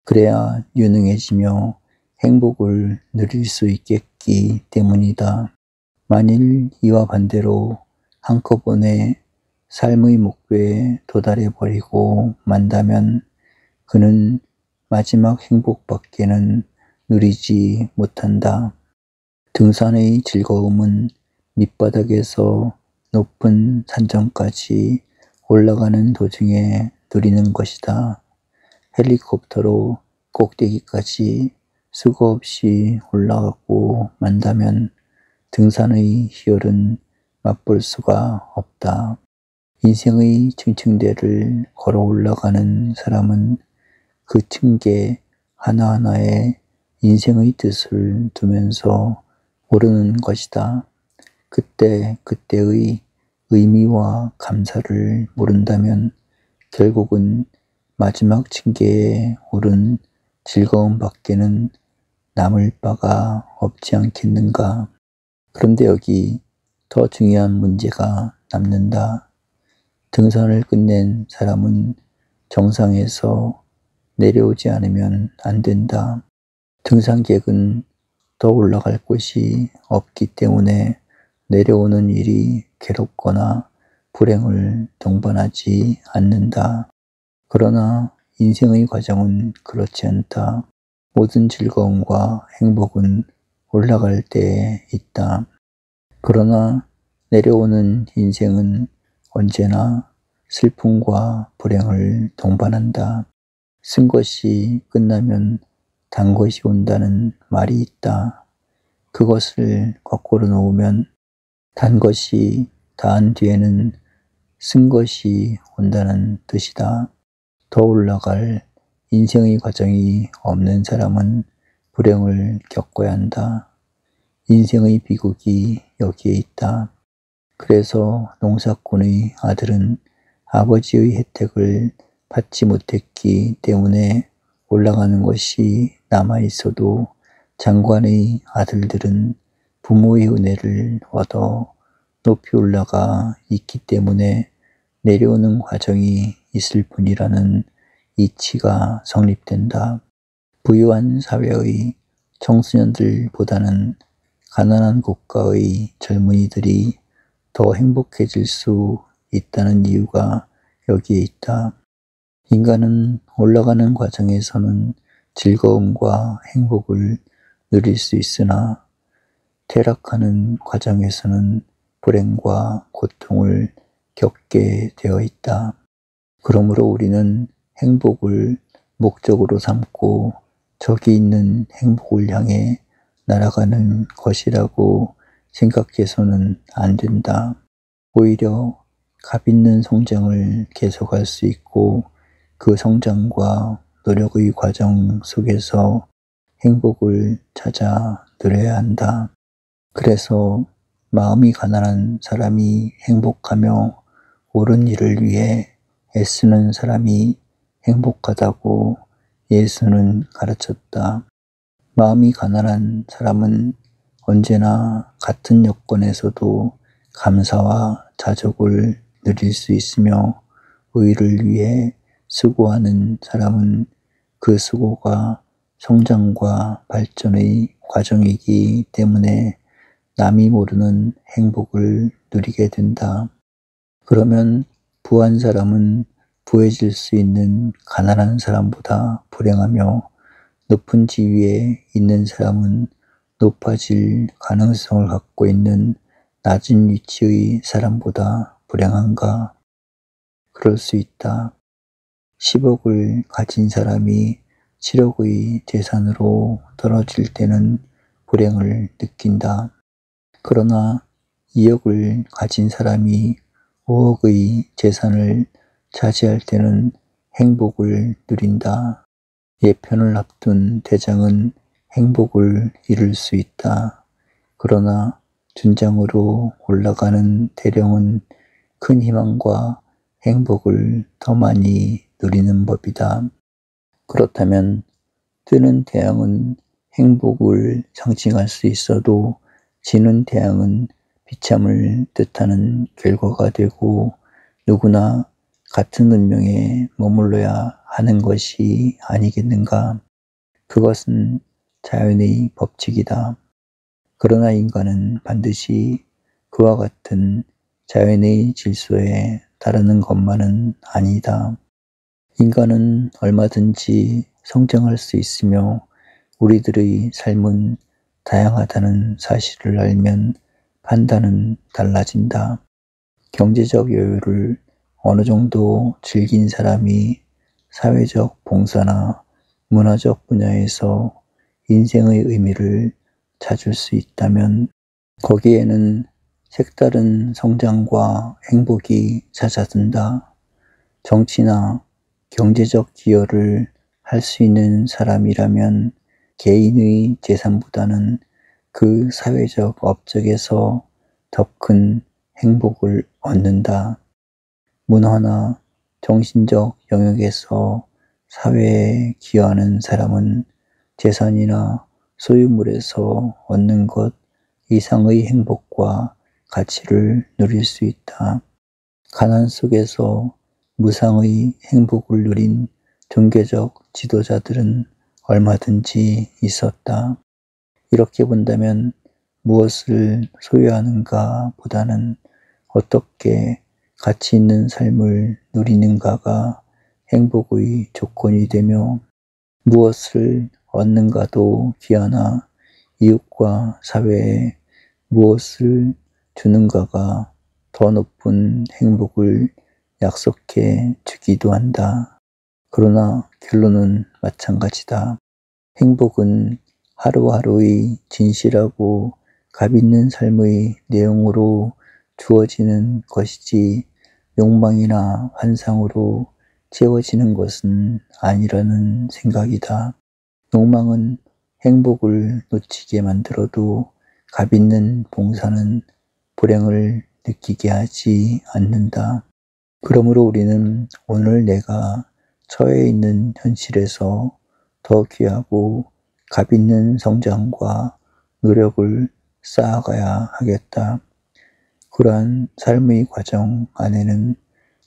그래야 유능해지며 행복을 누릴 수 있겠기 때문이다. 만일 이와 반대로 한꺼번에 삶의 목표에 도달해 버리고 만다면 그는 마지막 행복밖에는 누리지 못한다. 등산의 즐거움은 밑바닥에서 높은 산정까지 올라가는 도중에 누리는 것이다. 헬리콥터로 꼭대기까지 수고 없이 올라가고 만다면 등산의 희열은 맛볼 수가 없다. 인생의 층층대를 걸어 올라가는 사람은 그 층계 하나하나에 인생의 뜻을 두면서 오르는 것이다. 그때 그때의 의미와 감사를 모른다면 결국은 마지막 층계에 오른 즐거움밖에는 남을 바가 없지 않겠는가. 그런데 여기 더 중요한 문제가 남는다. 등산을 끝낸 사람은 정상에서 내려오지 않으면 안 된다. 등산객은 더 올라갈 곳이 없기 때문에 내려오는 일이 괴롭거나 불행을 동반하지 않는다. 그러나 인생의 과정은 그렇지 않다. 모든 즐거움과 행복은 올라갈 때에 있다. 그러나 내려오는 인생은 언제나 슬픔과 불행을 동반한다. 쓴 것이 끝나면 단 것이 온다는 말이 있다. 그것을 거꾸로 놓으면 단 것이 다한 뒤에는 쓴 것이 온다는 뜻이다. 더 올라갈 인생의 과정이 없는 사람은 불행을 겪어야 한다. 인생의 비극이 여기에 있다. 그래서 농사꾼의 아들은 아버지의 혜택을 받지 못했기 때문에 올라가는 것이 남아있어도 장관의 아들들은 부모의 은혜를 얻어 높이 올라가 있기 때문에 내려오는 과정이 있을 뿐이라는 이치가 성립된다. 부유한 사회의 청소년들보다는 가난한 국가의 젊은이들이 더 행복해질 수 있다는 이유가 여기에 있다. 인간은 올라가는 과정에서는 즐거움과 행복을 누릴 수 있으나 퇴락하는 과정에서는 불행과 고통을 겪게 되어 있다. 그러므로 우리는 행복을 목적으로 삼고 저기 있는 행복을 향해 날아가는 것이라고 생각해서는 안 된다. 오히려 값 있는 성장을 계속할 수 있고 그 성장과 노력의 과정 속에서 행복을 찾아 누려야 한다. 그래서 마음이 가난한 사람이 행복하며 옳은 일을 위해 애쓰는 사람이 행복하다고 예수는 가르쳤다. 마음이 가난한 사람은 언제나 같은 여건에서도 감사와 자족을 누릴 수 있으며 의를 위해 수고하는 사람은 그 수고가 성장과 발전의 과정이기 때문에 남이 모르는 행복을 누리게 된다. 그러면 부한 사람은 부해질 수 있는 가난한 사람보다 불행하며 높은 지위에 있는 사람은 높아질 가능성을 갖고 있는 낮은 위치의 사람보다 불행한가? 그럴 수 있다. 10억을 가진 사람이 7억의 재산으로 떨어질 때는 불행을 느낀다. 그러나 2억을 가진 사람이 5억의 재산을 차지할 때는 행복을 누린다. 예편을 앞둔 대장은 행복을 이룰 수 있다. 그러나 준장으로 올라가는 대령은 큰 희망과 행복을 더 많이 누리는 법이다. 그렇다면 뜨는 태양은 행복을 상징할 수 있어도 지는 태양은 비참을 뜻하는 결과가 되고 누구나 같은 운명에 머물러야 하는 것이 아니겠는가. 그것은 자연의 법칙이다. 그러나 인간은 반드시 그와 같은 자연의 질서에 따르는 것만은 아니다. 인간은 얼마든지 성장할 수 있으며 우리들의 삶은 다양하다는 사실을 알면 판단은 달라진다. 경제적 여유를 어느 정도 즐긴 사람이 사회적 봉사나 문화적 분야에서 인생의 의미를 찾을 수 있다면 거기에는 색다른 성장과 행복이 찾아든다. 정치나 경제적 기여를 할 수 있는 사람이라면 개인의 재산보다는 그 사회적 업적에서 더 큰 행복을 얻는다. 문화나 정신적 영역에서 사회에 기여하는 사람은 재산이나 소유물에서 얻는 것 이상의 행복과 가치를 누릴 수 있다. 가난 속에서 무상의 행복을 누린 종교적 지도자들은 얼마든지 있었다. 이렇게 본다면 무엇을 소유하는가 보다는 어떻게 가치 있는 삶을 누리는가가 행복의 조건이 되며 무엇을 얻는가도 귀하나 이웃과 사회에 무엇을 주는가가 더 높은 행복을 약속해 주기도 한다. 그러나 결론은 마찬가지다. 행복은 하루하루의 진실하고 값 있는 삶의 내용으로 주어지는 것이지 욕망이나 환상으로 채워지는 것은 아니라는 생각이다. 욕망은 행복을 놓치게 만들어도 값 있는 봉사는 불행을 느끼게 하지 않는다. 그러므로 우리는 오늘 내가 처해 있는 현실에서 더 귀하고 값 있는 성장과 노력을 쌓아가야 하겠다. 그러한 삶의 과정 안에는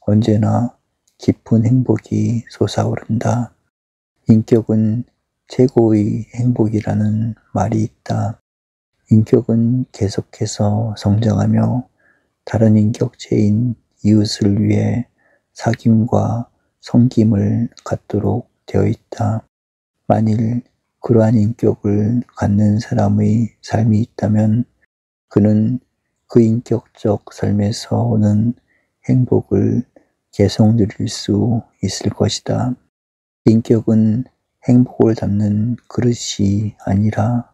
언제나 깊은 행복이 솟아오른다. 인격은 최고의 행복이라는 말이 있다. 인격은 계속해서 성장하며 다른 인격체인 이웃을 위해 사귐과 섬김을 갖도록 되어 있다. 만일 그러한 인격을 갖는 사람의 삶이 있다면 그는 그 인격적 삶에서 오는 행복을 계속 누릴 수 있을 것이다. 인격은 행복을 담는 그릇이 아니라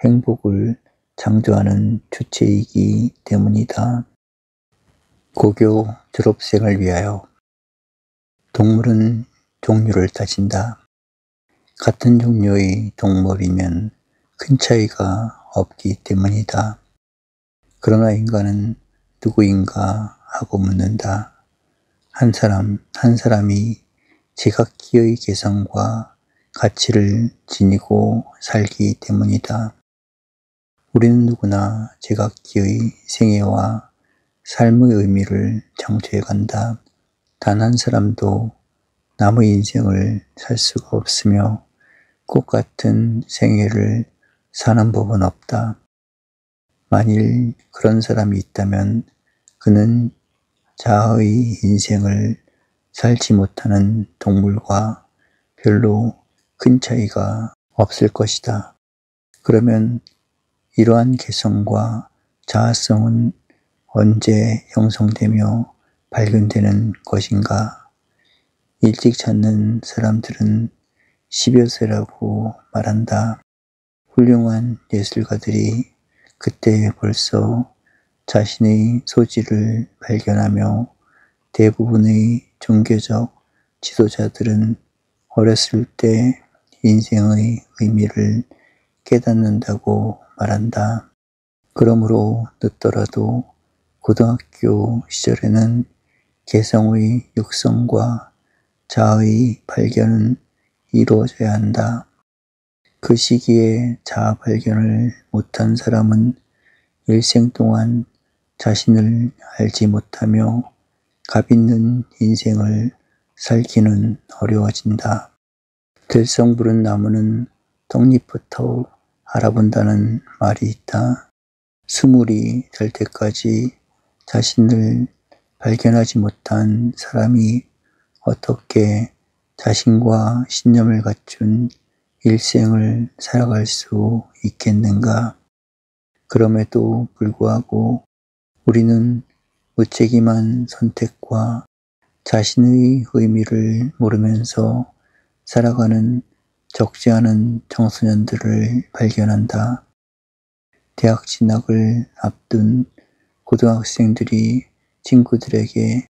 행복을 창조하는 주체이기 때문이다. 고교 졸업생을 위하여 동물은 종류를 따진다. 같은 종류의 동물이면 큰 차이가 없기 때문이다. 그러나 인간은 누구인가 하고 묻는다. 한 사람이 제각기의 개성과 가치를 지니고 살기 때문이다. 우리는 누구나 제각기의 생애와 삶의 의미를 창조해 간다. 단 한 사람도 남의 인생을 살 수가 없으며 똑같은 생애를 사는 법은 없다. 만일 그런 사람이 있다면 그는 자아의 인생을 살지 못하는 동물과 별로 큰 차이가 없을 것이다. 그러면 이러한 개성과 자아성은 언제 형성되며 발견되는 것인가? 일찍 찾는 사람들은 10여 세라고 말한다. 훌륭한 예술가들이 그때 벌써 자신의 소질을 발견하며 대부분의 종교적 지도자들은 어렸을 때 인생의 의미를 깨닫는다고 말한다. 그러므로 늦더라도 고등학교 시절에는 개성의 육성과 자아의 발견은 이루어져야 한다. 그 시기에 자아 발견을 못한 사람은 일생 동안 자신을 알지 못하며 값있는 인생을 살기는 어려워진다. 들성 부른 나무는 떡잎부터 알아본다는 말이 있다. 스물이 될 때까지 자신을 발견하지 못한 사람이 어떻게 자신과 신념을 갖춘 일생을 살아갈 수 있겠는가? 그럼에도 불구하고 우리는 무책임한 선택과 자신의 의미를 모르면서 살아가는 적지 않은 청소년들을 발견한다. 대학 진학을 앞둔 고등학생들이 친구들에게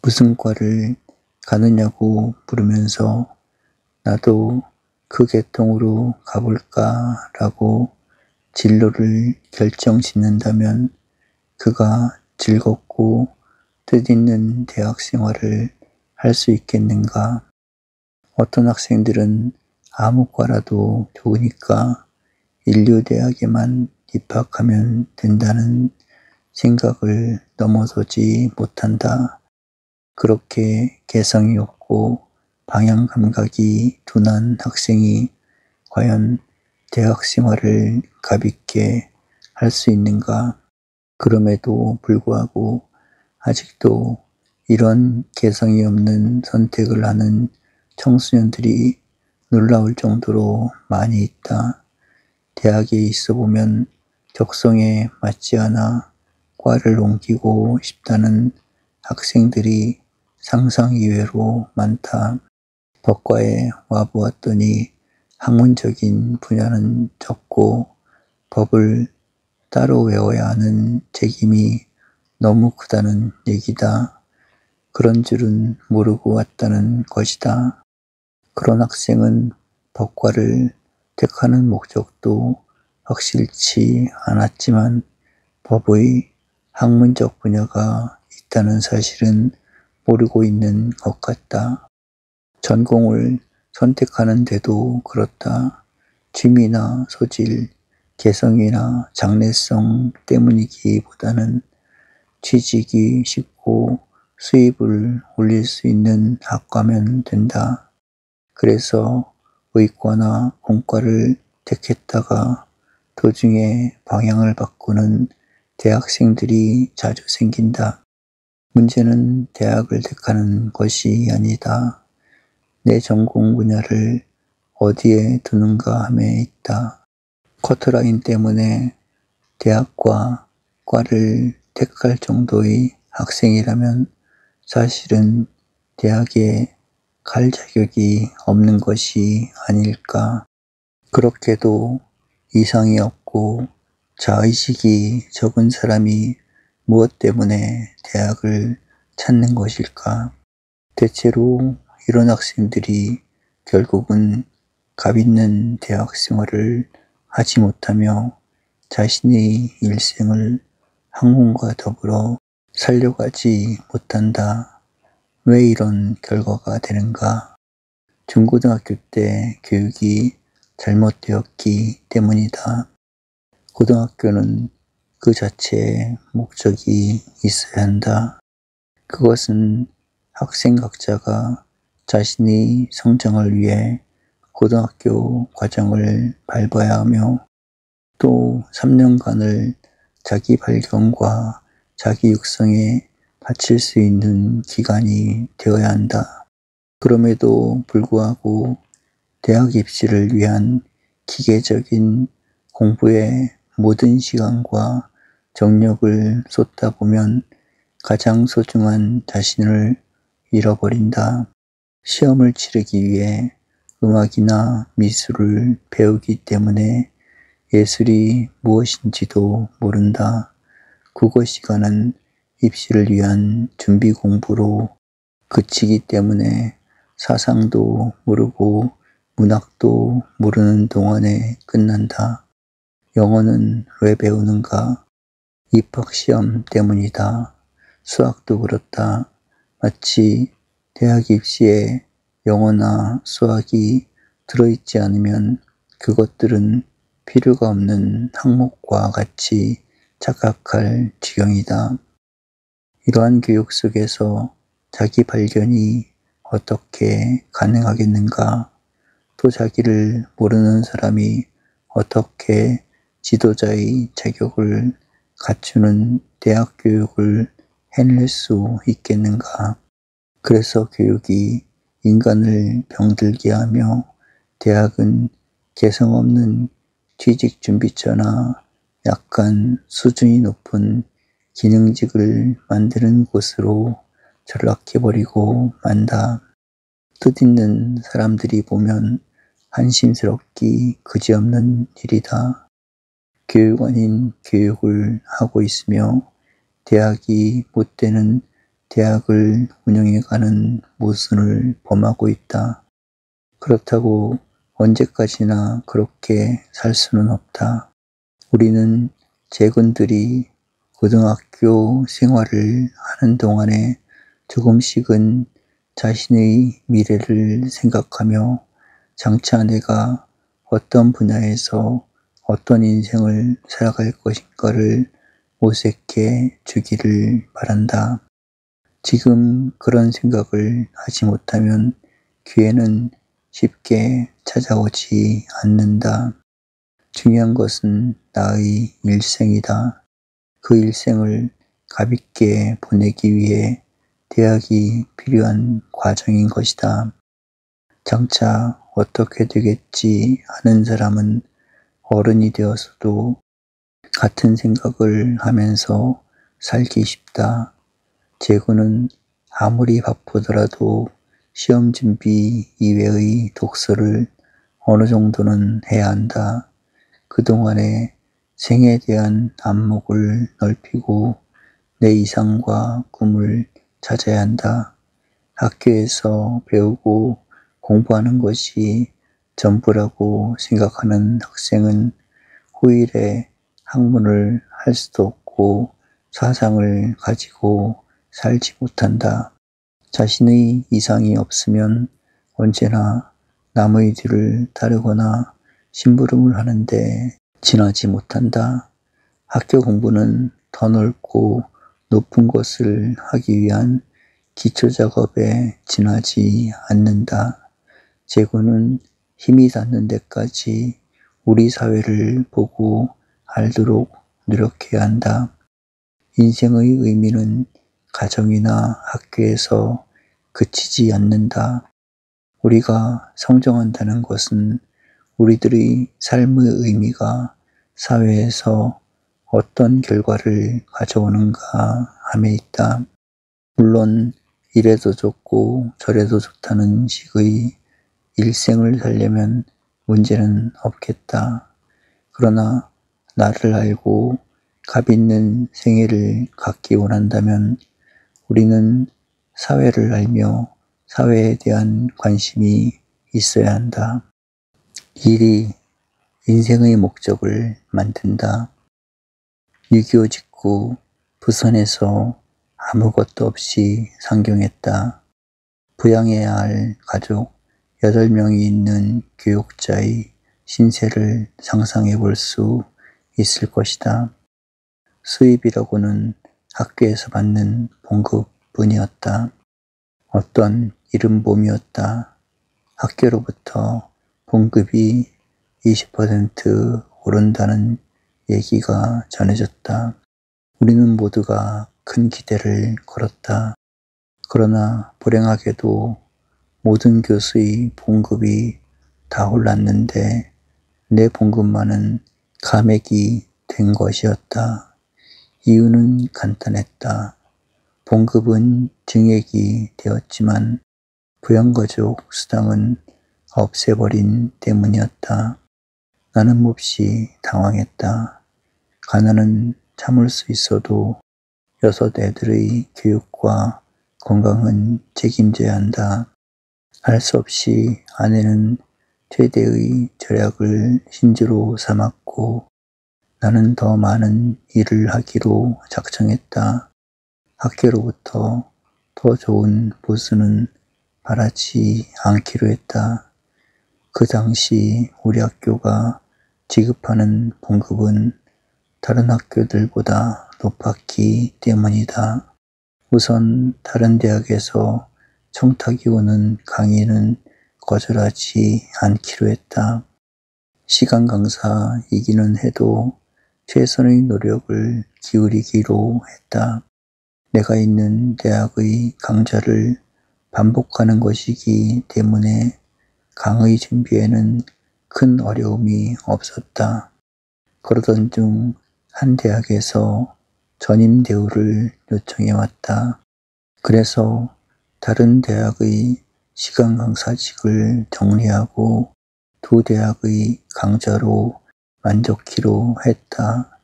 무슨 과를 가느냐고 물으면서 나도 그 계통으로 가볼까라고 진로를 결정짓는다면 그가 즐겁고 뜻있는 대학 생활을 할 수 있겠는가? 어떤 학생들은 아무 과라도 좋으니까 인류대학에만 입학하면 된다는 생각을 넘어서지 못한다. 그렇게 개성이 없고 방향 감각이 둔한 학생이 과연 대학 생활을 값있게 할 수 있는가? 그럼에도 불구하고 아직도 이런 개성이 없는 선택을 하는 청소년들이 놀라울 정도로 많이 있다. 대학에 있어 보면 적성에 맞지 않아 과를 옮기고 싶다는 학생들이 상상 이외로 많다. 법과에 와보았더니 학문적인 분야는 적고 법을 따로 외워야 하는 책임이 너무 크다는 얘기다. 그런 줄은 모르고 왔다는 것이다. 그런 학생은 법과를 택하는 목적도 확실치 않았지만 법의 학문적 분야가 있다는 사실은 모르고 있는 것 같다. 전공을 선택하는데도 그렇다. 취미나 소질, 개성이나 장래성 때문이기보다는 취직이 쉽고 수입을 올릴 수 있는 학과면 된다. 그래서 의과나 공과를 택했다가 도중에 방향을 바꾸는 대학생들이 자주 생긴다. 문제는 대학을 택하는 것이 아니다. 내 전공 분야를 어디에 두는가 함에 있다. 커트라인 때문에 대학과 과를 택할 정도의 학생이라면 사실은 대학에 갈 자격이 없는 것이 아닐까. 그렇게도 이상이 없고 자의식이 적은 사람이 무엇 때문에 대학을 찾는 것일까? 대체로 이런 학생들이 결국은 값 있는 대학 생활을 하지 못하며 자신의 일생을 학문과 더불어 살려가지 못한다. 왜 이런 결과가 되는가? 중고등학교 때 교육이 잘못되었기 때문이다. 고등학교는 그 자체의 목적이 있어야 한다. 그것은 학생 각자가 자신의 성장을 위해 고등학교 과정을 밟아야 하며 또 3년간을 자기 발견과 자기 육성에 바칠 수 있는 기간이 되어야 한다. 그럼에도 불구하고 대학 입시를 위한 기계적인 공부에 모든 시간과 정력을 쏟다 보면 가장 소중한 자신을 잃어버린다. 시험을 치르기 위해 음악이나 미술을 배우기 때문에 예술이 무엇인지도 모른다. 국어 시간은 입시를 위한 준비 공부로 그치기 때문에 사상도 모르고 문학도 모르는 동안에 끝난다. 영어는 왜 배우는가? 입학시험 때문이다. 수학도 그렇다. 마치 대학 입시에 영어나 수학이 들어있지 않으면 그것들은 필요가 없는 항목과 같이 착각할 지경이다. 이러한 교육 속에서 자기 발견이 어떻게 가능하겠는가? 또 자기를 모르는 사람이 어떻게 지도자의 자격을 갖추는 대학 교육을 해낼 수 있겠는가? 그래서 교육이 인간을 병들게 하며 대학은 개성 없는 취직 준비처나 약간 수준이 높은 기능직을 만드는 곳으로 전락해버리고 만다. 뜻있는 사람들이 보면 한심스럽기 그지없는 일이다. 교육 아닌 교육을 하고 있으며 대학이 못 되는 대학을 운영해가는 모순을 범하고 있다. 그렇다고 언제까지나 그렇게 살 수는 없다. 우리는 제군들이 고등학교 생활을 하는 동안에 조금씩은 자신의 미래를 생각하며 장차 내가 어떤 분야에서 어떤 인생을 살아갈 것인가를 모색해 주기를 바란다. 지금 그런 생각을 하지 못하면 기회는 쉽게 찾아오지 않는다. 중요한 것은 나의 일생이다. 그 일생을 가볍게 보내기 위해 대학이 필요한 과정인 것이다. 장차 어떻게 되겠지 하는 사람은 어른이 되어서도 같은 생각을 하면서 살기 쉽다. 재구는 아무리 바쁘더라도 시험 준비 이외의 독서를 어느 정도는 해야 한다. 그동안에 생에 대한 안목을 넓히고 내 이상과 꿈을 찾아야 한다. 학교에서 배우고 공부하는 것이 전부라고 생각하는 학생은 후일에 학문을 할 수도 없고 사상을 가지고 살지 못한다. 자신의 이상이 없으면 언제나 남의 뒤를 따르거나 심부름을 하는데 지나지 못한다. 학교 공부는 더 넓고 높은 것을 하기 위한 기초 작업에 지나지 않는다. 재구는 힘이 닿는 데까지 우리 사회를 보고 알도록 노력해야 한다. 인생의 의미는 가정이나 학교에서 그치지 않는다. 우리가 성장한다는 것은 우리들의 삶의 의미가 사회에서 어떤 결과를 가져오는가 함에 있다. 물론 이래도 좋고 저래도 좋다는 식의 일생을 살려면 문제는 없겠다. 그러나 나를 알고 값 있는 생애를 갖기 원한다면 우리는 사회를 알며 사회에 대한 관심이 있어야 한다. 일이 인생의 목적을 만든다. 6.25 직후 부산에서 아무것도 없이 상경했다. 부양해야 할 가족 8명이 있는 교육자의 신세를 상상해 볼 수 있을 것이다. 수입이라고는 학교에서 받는 봉급뿐이었다. 어떤 이른봄이었다. 학교로부터 봉급이 20% 오른다는 얘기가 전해졌다. 우리는 모두가 큰 기대를 걸었다. 그러나 불행하게도 모든 교수의 봉급이 다 올랐는데 내 봉급만은 감액이 된 것이었다. 이유는 간단했다. 봉급은 증액이 되었지만 부양가족 수당은 없애버린 때문이었다. 나는 몹시 당황했다. 가난은 참을 수 있어도 6 애들의 교육과 건강은 책임져야 한다. 할 수 없이 아내는 최대의 절약을 신주로 삼았고 나는 더 많은 일을 하기로 작정했다. 학교로부터 더 좋은 보수는 바라지 않기로 했다. 그 당시 우리 학교가 지급하는 봉급은 다른 학교들보다 높았기 때문이다. 우선 다른 대학에서 청탁이 오는 강의는 거절하지 않기로 했다. 시간 강사이기는 해도 최선의 노력을 기울이기로 했다. 내가 있는 대학의 강좌를 반복하는 것이기 때문에 강의 준비에는 큰 어려움이 없었다. 그러던 중 한 대학에서 전임 대우를 요청해 왔다. 그래서 다른 대학의 시간 강사직을 정리하고 2 대학의 강좌로 만족키로 했다.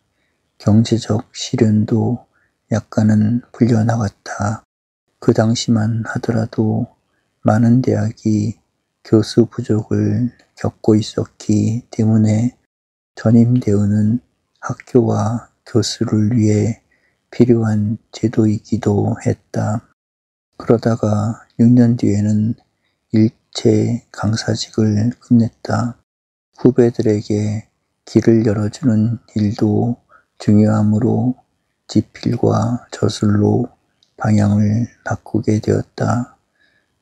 경제적 시련도 약간은 풀려나갔다. 그 당시만 하더라도 많은 대학이 교수 부족을 겪고 있었기 때문에 전임 대우는 학교와 교수를 위해 필요한 제도이기도 했다. 그러다가 6년 뒤에는 일체 강사직을 끝냈다. 후배들에게 길을 열어주는 일도 중요하므로 지필과 저술로 방향을 바꾸게 되었다.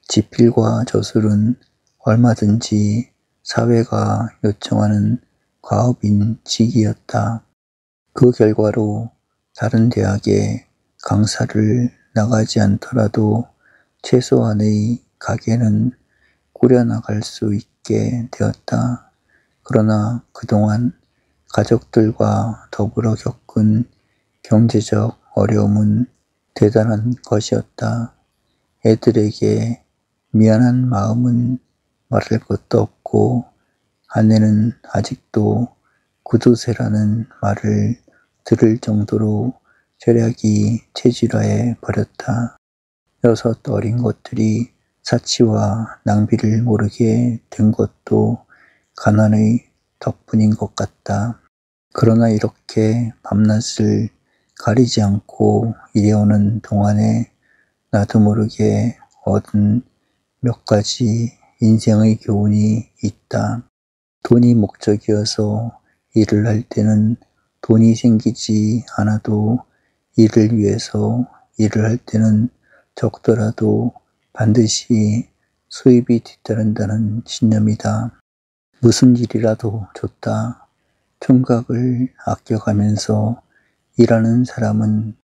지필과 저술은 얼마든지 사회가 요청하는 과업인직이었다. 그 결과로 다른 대학에 강사를 나가지 않더라도 최소한의 가게는 꾸려나갈 수 있게 되었다. 그러나 그동안 가족들과 더불어 겪은 경제적 어려움은 대단한 것이었다. 애들에게 미안한 마음은 말할 것도 없고 아내는 아직도 구두쇠라는 말을 들을 정도로 절약이 체질화해 버렸다. 6 어린 것들이 사치와 낭비를 모르게 된 것도 가난의 덕분인 것 같다. 그러나 이렇게 밤낮을 가리지 않고 일해오는 동안에 나도 모르게 얻은 몇 가지 인생의 교훈이 있다. 돈이 목적이어서 일을 할 때는 돈이 생기지 않아도 일을 위해서 일을 할 때는 적더라도 반드시 수입이 뒤따른다는 신념이다. 무슨 일이라도 좋다. 총각을 아껴가면서 일하는 사람은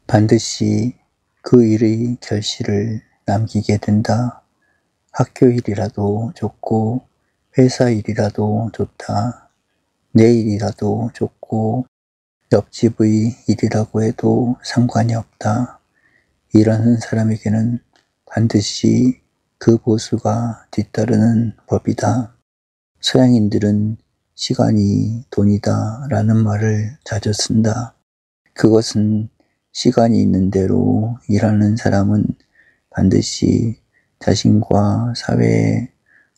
반드시 그 일의 결실을 남기게 된다. 학교 일이라도 좋고 회사 일이라도 좋다. 내 일이라도 좋고 옆집의 일이라고 해도 상관이 없다. 일하는 사람에게는 반드시 그 보수가 뒤따르는 법이다. 서양인들은 시간이 돈이다 라는 말을 자주 쓴다. 그것은 시간이 있는 대로 일하는 사람은 반드시 자신과 사회에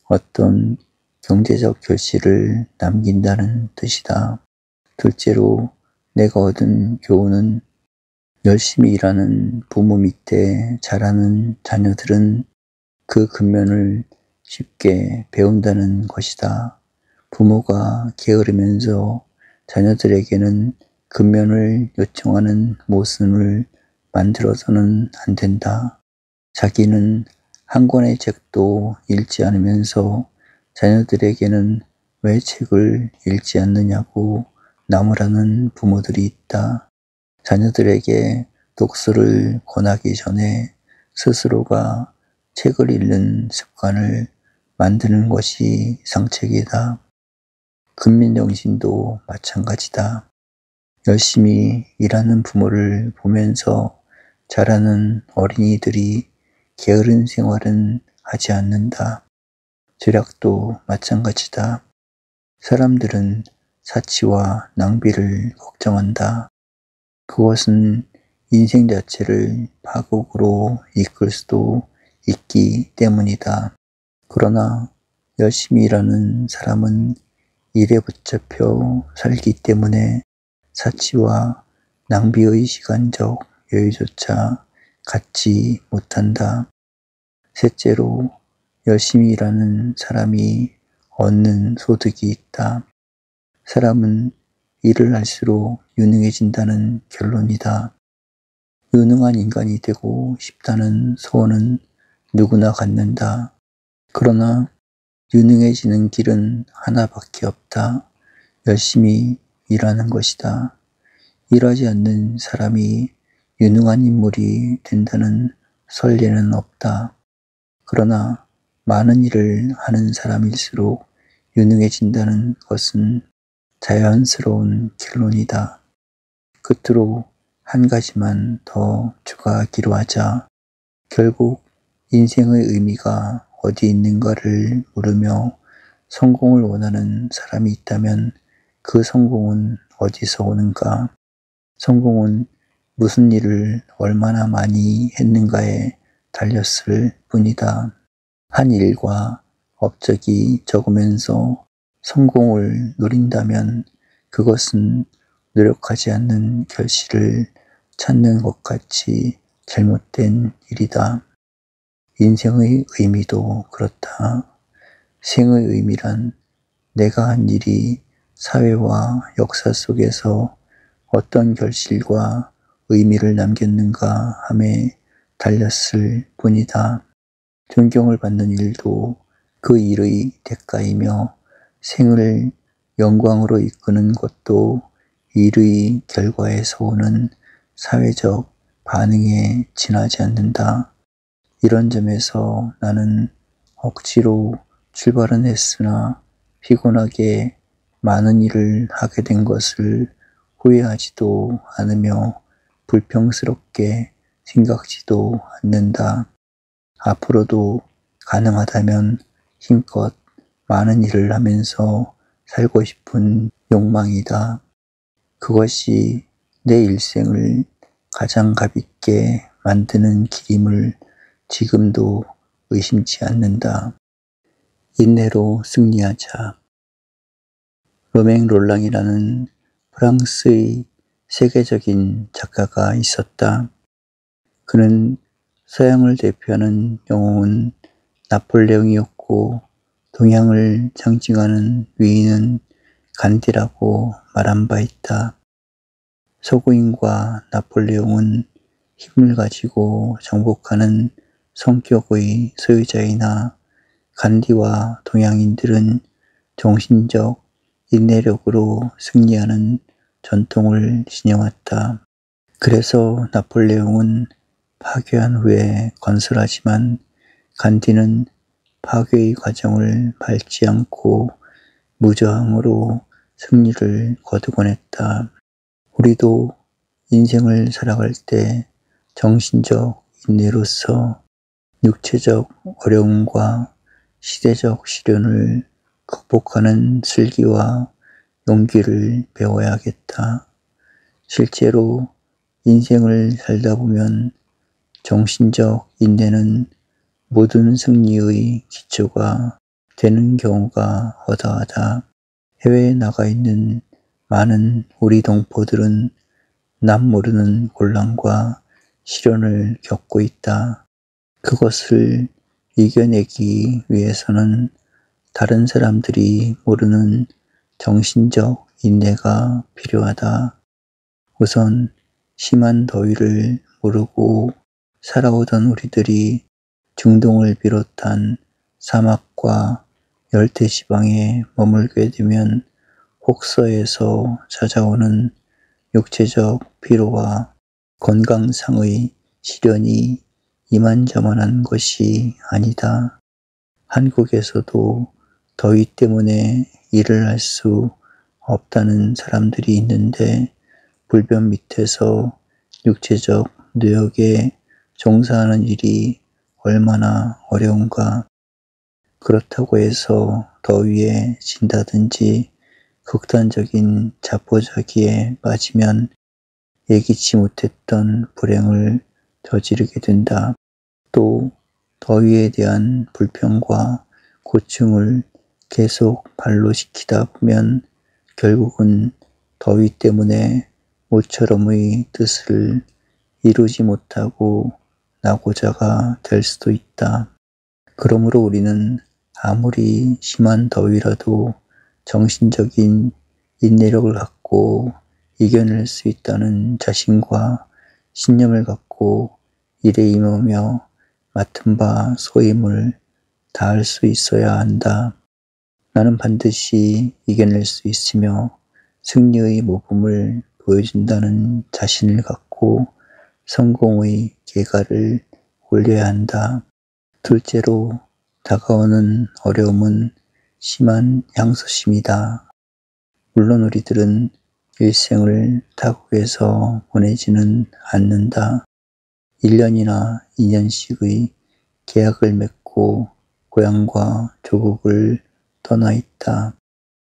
어떤 경제적 결실을 남긴다는 뜻이다. 둘째로 내가 얻은 교훈은 열심히 일하는 부모 밑에 자라는 자녀들은 그 근면을 쉽게 배운다는 것이다. 부모가 게으르면서 자녀들에게는 근면을 요청하는 모순을 만들어서는 안 된다. 자기는 한 권의 책도 읽지 않으면서 자녀들에게는 왜 책을 읽지 않느냐고 나무라는 부모들이 있다. 자녀들에게 독서를 권하기 전에 스스로가 책을 읽는 습관을 만드는 것이 상책이다. 근면정신도 마찬가지다. 열심히 일하는 부모를 보면서 자라는 어린이들이 게으른 생활은 하지 않는다. 절약도 마찬가지다. 사람들은 사치와 낭비를 걱정한다. 그것은 인생 자체를 파국으로 이끌 수도 있기 때문이다. 그러나 열심히 일하는 사람은 일에 붙잡혀 살기 때문에 사치와 낭비의 시간적 여유조차 갖지 못한다. 셋째로, 열심히 일하는 사람이 얻는 소득이 있다. 사람은 일을 할수록 유능해진다는 결론이다. 유능한 인간이 되고 싶다는 소원은 누구나 갖는다. 그러나 유능해지는 길은 하나밖에 없다. 열심히 일하는 것이다. 일하지 않는 사람이 유능한 인물이 된다는 선례는 없다. 그러나 많은 일을 하는 사람일수록 유능해진다는 것은 자연스러운 결론이다. 끝으로 한 가지만 더 추가하기로 하자. 결국 인생의 의미가 어디 있는가를 물으며 성공을 원하는 사람이 있다면 그 성공은 어디서 오는가? 성공은 무슨 일을 얼마나 많이 했는가에 달렸을 뿐이다. 한 일과 업적이 적으면서 성공을 노린다면 그것은 노력하지 않는 결실을 찾는 것 같이 잘못된 일이다. 인생의 의미도 그렇다. 생의 의미란 내가 한 일이 사회와 역사 속에서 어떤 결실과 의미를 남겼는가 함에 달렸을 뿐이다. 존경을 받는 일도 그 일의 대가이며 생을 영광으로 이끄는 것도 일의 결과에서 오는 사회적 반응에 지나지 않는다. 이런 점에서 나는 억지로 출발은 했으나 피곤하게 많은 일을 하게 된 것을 후회하지도 않으며 불평스럽게 생각지도 않는다. 앞으로도 가능하다면 힘껏 많은 일을 하면서 살고 싶은 욕망이다. 그것이 내 일생을 가장 값있게 만드는 길임을 지금도 의심치 않는다. 인내로 승리하자. 로맹 롤랑이라는 프랑스의 세계적인 작가가 있었다. 그는 서양을 대표하는 영웅은 나폴레옹이었고 동양을 상징하는 위인은 간디라고 말한 바 있다. 서구인과 나폴레옹은 힘을 가지고 정복하는 성격의 소유자이나 간디와 동양인들은 정신적 인내력으로 승리하는 전통을 지녀왔다. 그래서 나폴레옹은 파괴한 후에 건설하지만 간디는 파괴의 과정을 밟지 않고 무저항으로 승리를 거두곤 했다. 우리도 인생을 살아갈 때 정신적 인내로서 육체적 어려움과 시대적 시련을 극복하는 슬기와 용기를 배워야겠다. 실제로 인생을 살다 보면 정신적 인내는 모든 승리의 기초가 되는 경우가 허다하다. 해외에 나가 있는 많은 우리 동포들은 남 모르는 곤란과 시련을 겪고 있다. 그것을 이겨내기 위해서는 다른 사람들이 모르는 정신적 인내가 필요하다. 우선 심한 더위를 모르고 살아오던 우리들이 중동을 비롯한 사막과 열대지방에 머물게 되면 혹서에서 찾아오는 육체적 피로와 건강상의 시련이 이만저만한 것이 아니다. 한국에서도 더위 때문에 일을 할 수 없다는 사람들이 있는데 불변 밑에서 육체적 노역에 종사하는 일이 얼마나 어려운가. 그렇다고 해서 더위에 진다든지 극단적인 자포자기에 빠지면 예기치 못했던 불행을 저지르게 된다. 또 더위에 대한 불평과 고충을 계속 반로시키다 보면 결국은 더위 때문에 모처럼의 뜻을 이루지 못하고 낙오자가 될 수도 있다. 그러므로 우리는 아무리 심한 더위라도 정신적인 인내력을 갖고 이겨낼 수 있다는 자신과 신념을 갖고 일에 임하며 맡은 바 소임을 다할 수 있어야 한다. 나는 반드시 이겨낼 수 있으며 승리의 모범을 보여준다는 자신을 갖고 성공의 계가를 올려야 한다. 둘째로 다가오는 어려움은 심한 양소심이다. 물론 우리들은 일생을 타국에서 보내지는 않는다. 1년이나 2년씩의 계약을 맺고 고향과 조국을 떠나 있다.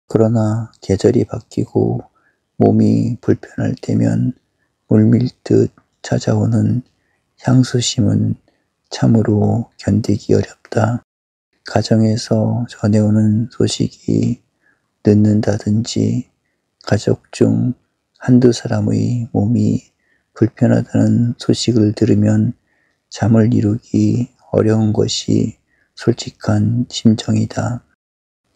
그러나 계절이 바뀌고 몸이 불편할 때면 물밀듯 찾아오는 향수심은 참으로 견디기 어렵다. 가정에서 전해오는 소식이 늦는다든지 가족 중 한두 사람의 몸이 불편하다는 소식을 들으면 잠을 이루기 어려운 것이 솔직한 심정이다.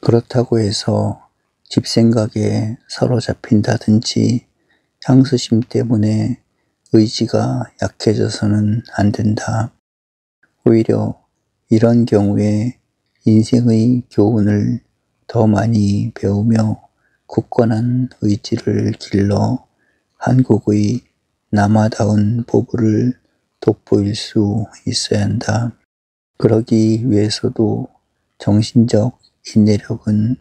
그렇다고 해서 집 생각에 사로잡힌다든지 향수심 때문에 의지가 약해져서는 안 된다. 오히려 이런 경우에 인생의 교훈을 더 많이 배우며 굳건한 의지를 길러 한국의 남아다운 포부를 돋보일 수 있어야 한다. 그러기 위해서도 정신적 인내력은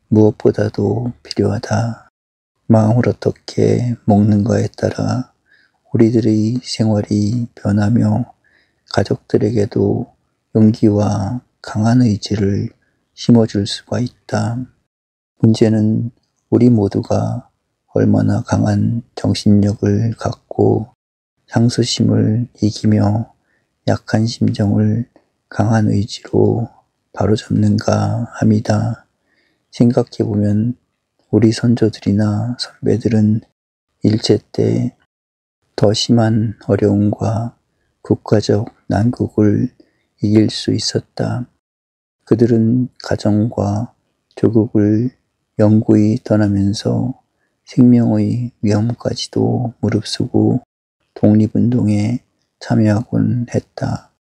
무엇보다도 필요하다. 마음을 어떻게 먹는가에 따라 우리들의 생활이 변하며 가족들에게도 용기와 강한 의지를 심어줄 수가 있다. 문제는 우리 모두가 얼마나 강한 정신력을 갖고 향수심을 이기며 약한 심정을 강한 의지로 바로잡는가 함이다. 생각해보면 우리 선조들이나 선배들은 일제 때 더 심한 어려움과 국가적 난국을 이길 수 있었다. 그들은 가정과 조국을 영구히 떠나면서 생명의 위험까지도 무릅쓰고 독립운동에 참여하곤 했다.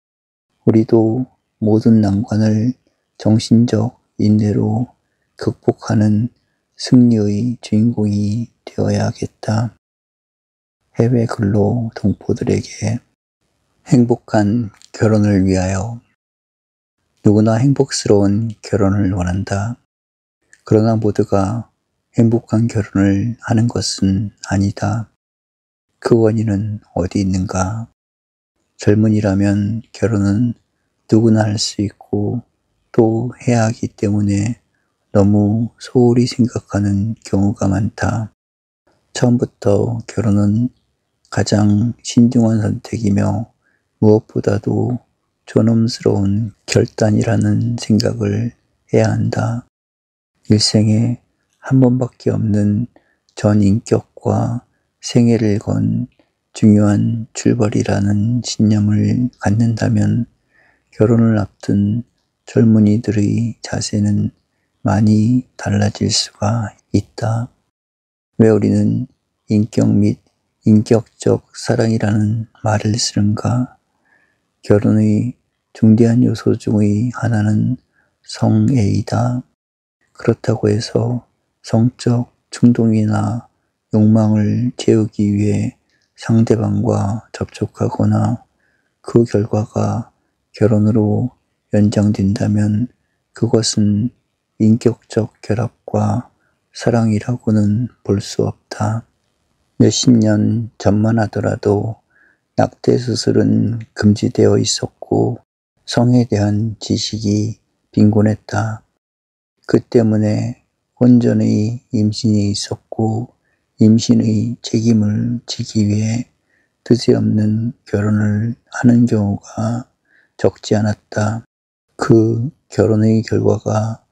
우리도 모든 난관을 정신적 인내로 극복하는 승리의 주인공이 되어야겠다. 해외 근로 동포들에게 행복한 결혼을 위하여. 누구나 행복스러운 결혼을 원한다. 그러나 모두가 행복한 결혼을 하는 것은 아니다. 그 원인은 어디 있는가? 젊은이라면 결혼은 누구나 할 수 있고 또 해야 하기 때문에 너무 소홀히 생각하는 경우가 많다. 처음부터 결혼은 가장 신중한 선택이며 무엇보다도 존엄스러운 결단이라는 생각을 해야 한다. 일생에 한 번밖에 없는 전 인격과 생애를 건 중요한 출발이라는 신념을 갖는다면 결혼을 앞둔 젊은이들의 자세는 많이 달라질 수가 있다. 왜 우리는 인격 및 인격적 사랑이라는 말을 쓰는가? 결혼의 중대한 요소 중의 하나는 성애이다. 그렇다고 해서 성적 충동이나 욕망을 채우기 위해 상대방과 접촉하거나 그 결과가 결혼으로 연장된다면 그것은 인격적 결합과 사랑이라고는 볼 수 없다. 몇십 년 전만 하더라도 낙태 수술은 금지되어 있었고 성에 대한 지식이 빈곤했다. 그 때문에 혼전의 임신이 있었고 임신의 책임을 지기 위해 뜻이 없는 결혼을 하는 경우가 적지 않았다. 그 결혼의 결과가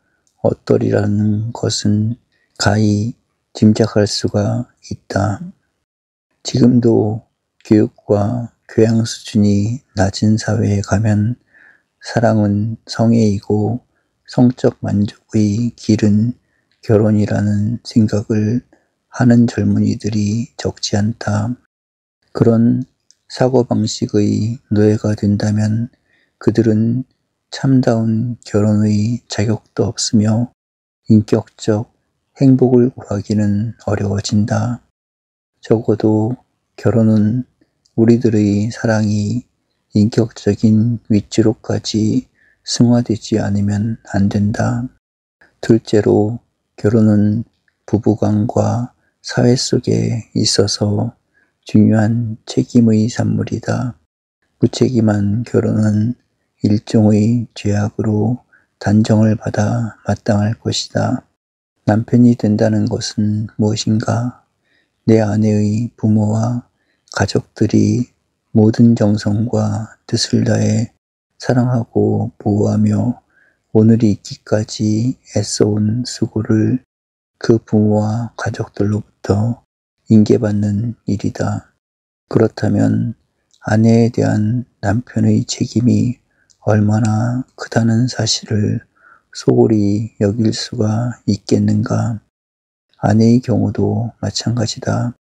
어떠리라는 것은 가히 짐작할 수가 있다. 지금도 교육과 교양 수준이 낮은 사회에 가면 사랑은 성애이고 성적 만족의 길은 결혼이라는 생각을 하는 젊은이들이 적지 않다. 그런 사고방식의 노예가 된다면 그들은 참다운 결혼의 자격도 없으며 인격적 행복을 구하기는 어려워진다. 적어도 결혼은 우리들의 사랑이 인격적인 위치로까지 승화되지 않으면 안 된다. 둘째로 결혼은 부부간과 사회 속에 있어서 중요한 책임의 산물이다. 무책임한 결혼은 일종의 죄악으로 단정을 받아 마땅할 것이다. 남편이 된다는 것은 무엇인가? 내 아내의 부모와 가족들이 모든 정성과 뜻을 다해 사랑하고 보호하며 오늘이 있기까지 애써온 수고를 그 부모와 가족들로부터 인계받는 일이다. 그렇다면 아내에 대한 남편의 책임이 얼마나 크다는 사실을 소홀히 여길 수가 있겠는가? 아내의 경우도 마찬가지다.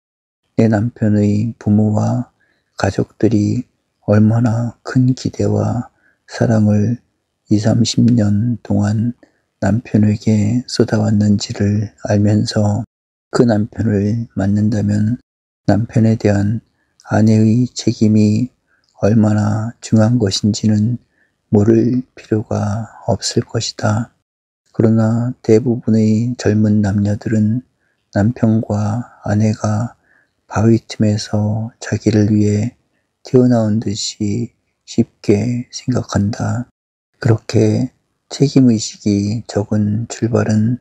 내 남편의 부모와 가족들이 얼마나 큰 기대와 사랑을 20-30년 동안 남편에게 쏟아왔는지를 알면서 그 남편을 만난다면 남편에 대한 아내의 책임이 얼마나 중한 것인지는 모를 필요가 없을 것이다. 그러나 대부분의 젊은 남녀들은 남편과 아내가 바위 틈에서 자기를 위해 튀어나온 듯이 쉽게 생각한다. 그렇게 책임의식이 적은 출발은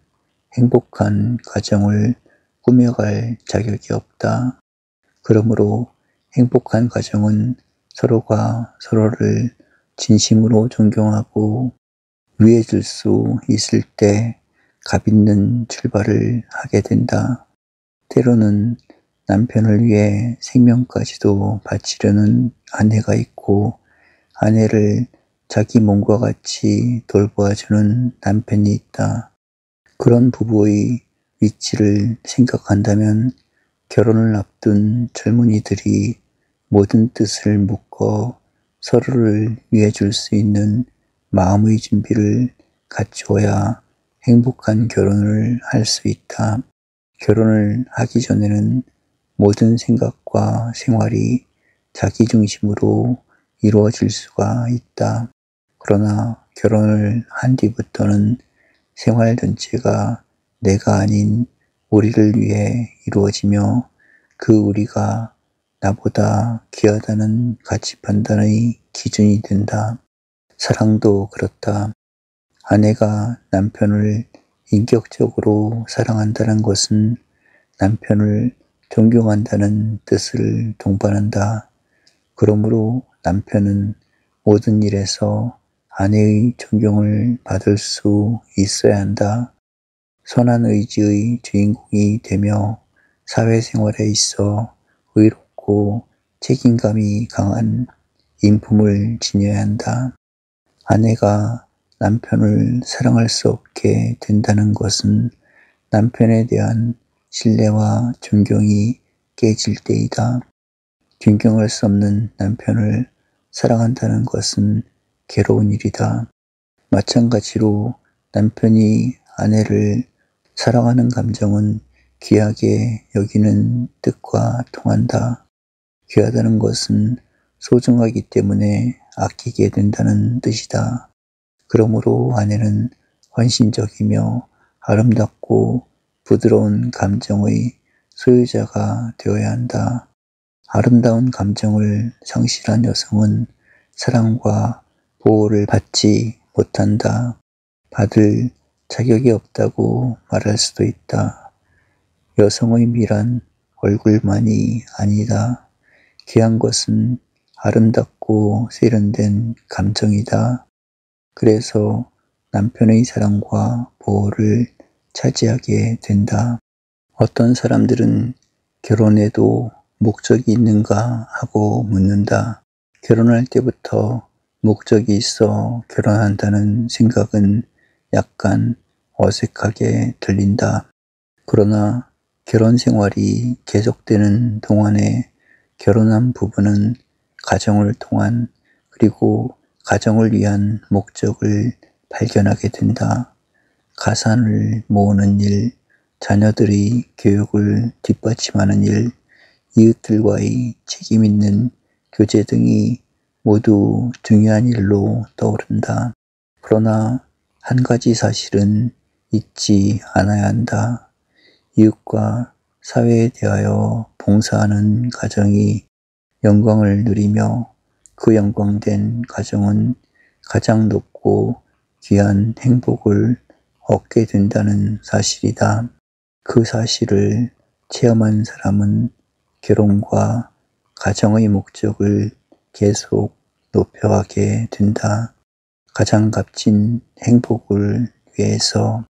행복한 가정을 꾸며갈 자격이 없다. 그러므로 행복한 가정은 서로가 서로를 진심으로 존경하고 위해줄 수 있을 때 값있는 출발을 하게 된다. 때로는 남편을 위해 생명까지도 바치려는 아내가 있고 아내를 자기 몸과 같이 돌보아주는 남편이 있다. 그런 부부의 위치를 생각한다면 결혼을 앞둔 젊은이들이 모든 뜻을 묶어 서로를 위해 줄 수 있는 마음의 준비를 갖추어야 행복한 결혼을 할 수 있다. 결혼을 하기 전에는 모든 생각과 생활이 자기 중심으로 이루어질 수가 있다. 그러나 결혼을 한 뒤부터는 생활 전체가 내가 아닌 우리를 위해 이루어지며 그 우리가 나보다 귀하다는 가치 판단의 기준이 된다. 사랑도 그렇다. 아내가 남편을 인격적으로 사랑한다는 것은 남편을 존경한다는 뜻을 동반한다. 그러므로 남편은 모든 일에서 아내의 존경을 받을 수 있어야 한다. 선한 의지의 주인공이 되며 사회생활에 있어 의롭고 책임감이 강한 인품을 지녀야 한다. 아내가 남편을 사랑할 수 없게 된다는 것은 남편에 대한 신뢰와 존경이 깨질 때이다. 존경할 수 없는 남편을 사랑한다는 것은 괴로운 일이다. 마찬가지로 남편이 아내를 사랑하는 감정은 귀하게 여기는 뜻과 통한다. 귀하다는 것은 소중하기 때문에 아끼게 된다는 뜻이다. 그러므로 아내는 헌신적이며 아름답고 부드러운 감정의 소유자가 되어야 한다. 아름다운 감정을 상실한 여성은 사랑과 보호를 받지 못한다. 받을 자격이 없다고 말할 수도 있다. 여성의 미란 얼굴만이 아니다. 귀한 것은 아름답고 세련된 감정이다. 그래서 남편의 사랑과 보호를 차지하게 된다. 어떤 사람들은 결혼에도 목적이 있는가 하고 묻는다. 결혼할 때부터 목적이 있어 결혼한다는 생각은 약간 어색하게 들린다. 그러나 결혼 생활이 계속되는 동안에 결혼한 부부는 가정을 통한 그리고 가정을 위한 목적을 발견하게 된다. 가산을 모으는 일, 자녀들의 교육을 뒷받침하는 일, 이웃들과의 책임 있는 교제 등이 모두 중요한 일로 떠오른다. 그러나 한 가지 사실은 잊지 않아야 한다. 이웃과 사회에 대하여 봉사하는 가정이 영광을 누리며 그 영광된 가정은 가장 높고 귀한 행복을 얻게 된다는 사실이다. 그 사실을 체험한 사람은 결혼과 가정의 목적을 계속 높여가게 된다. 가장 값진 행복을 위해서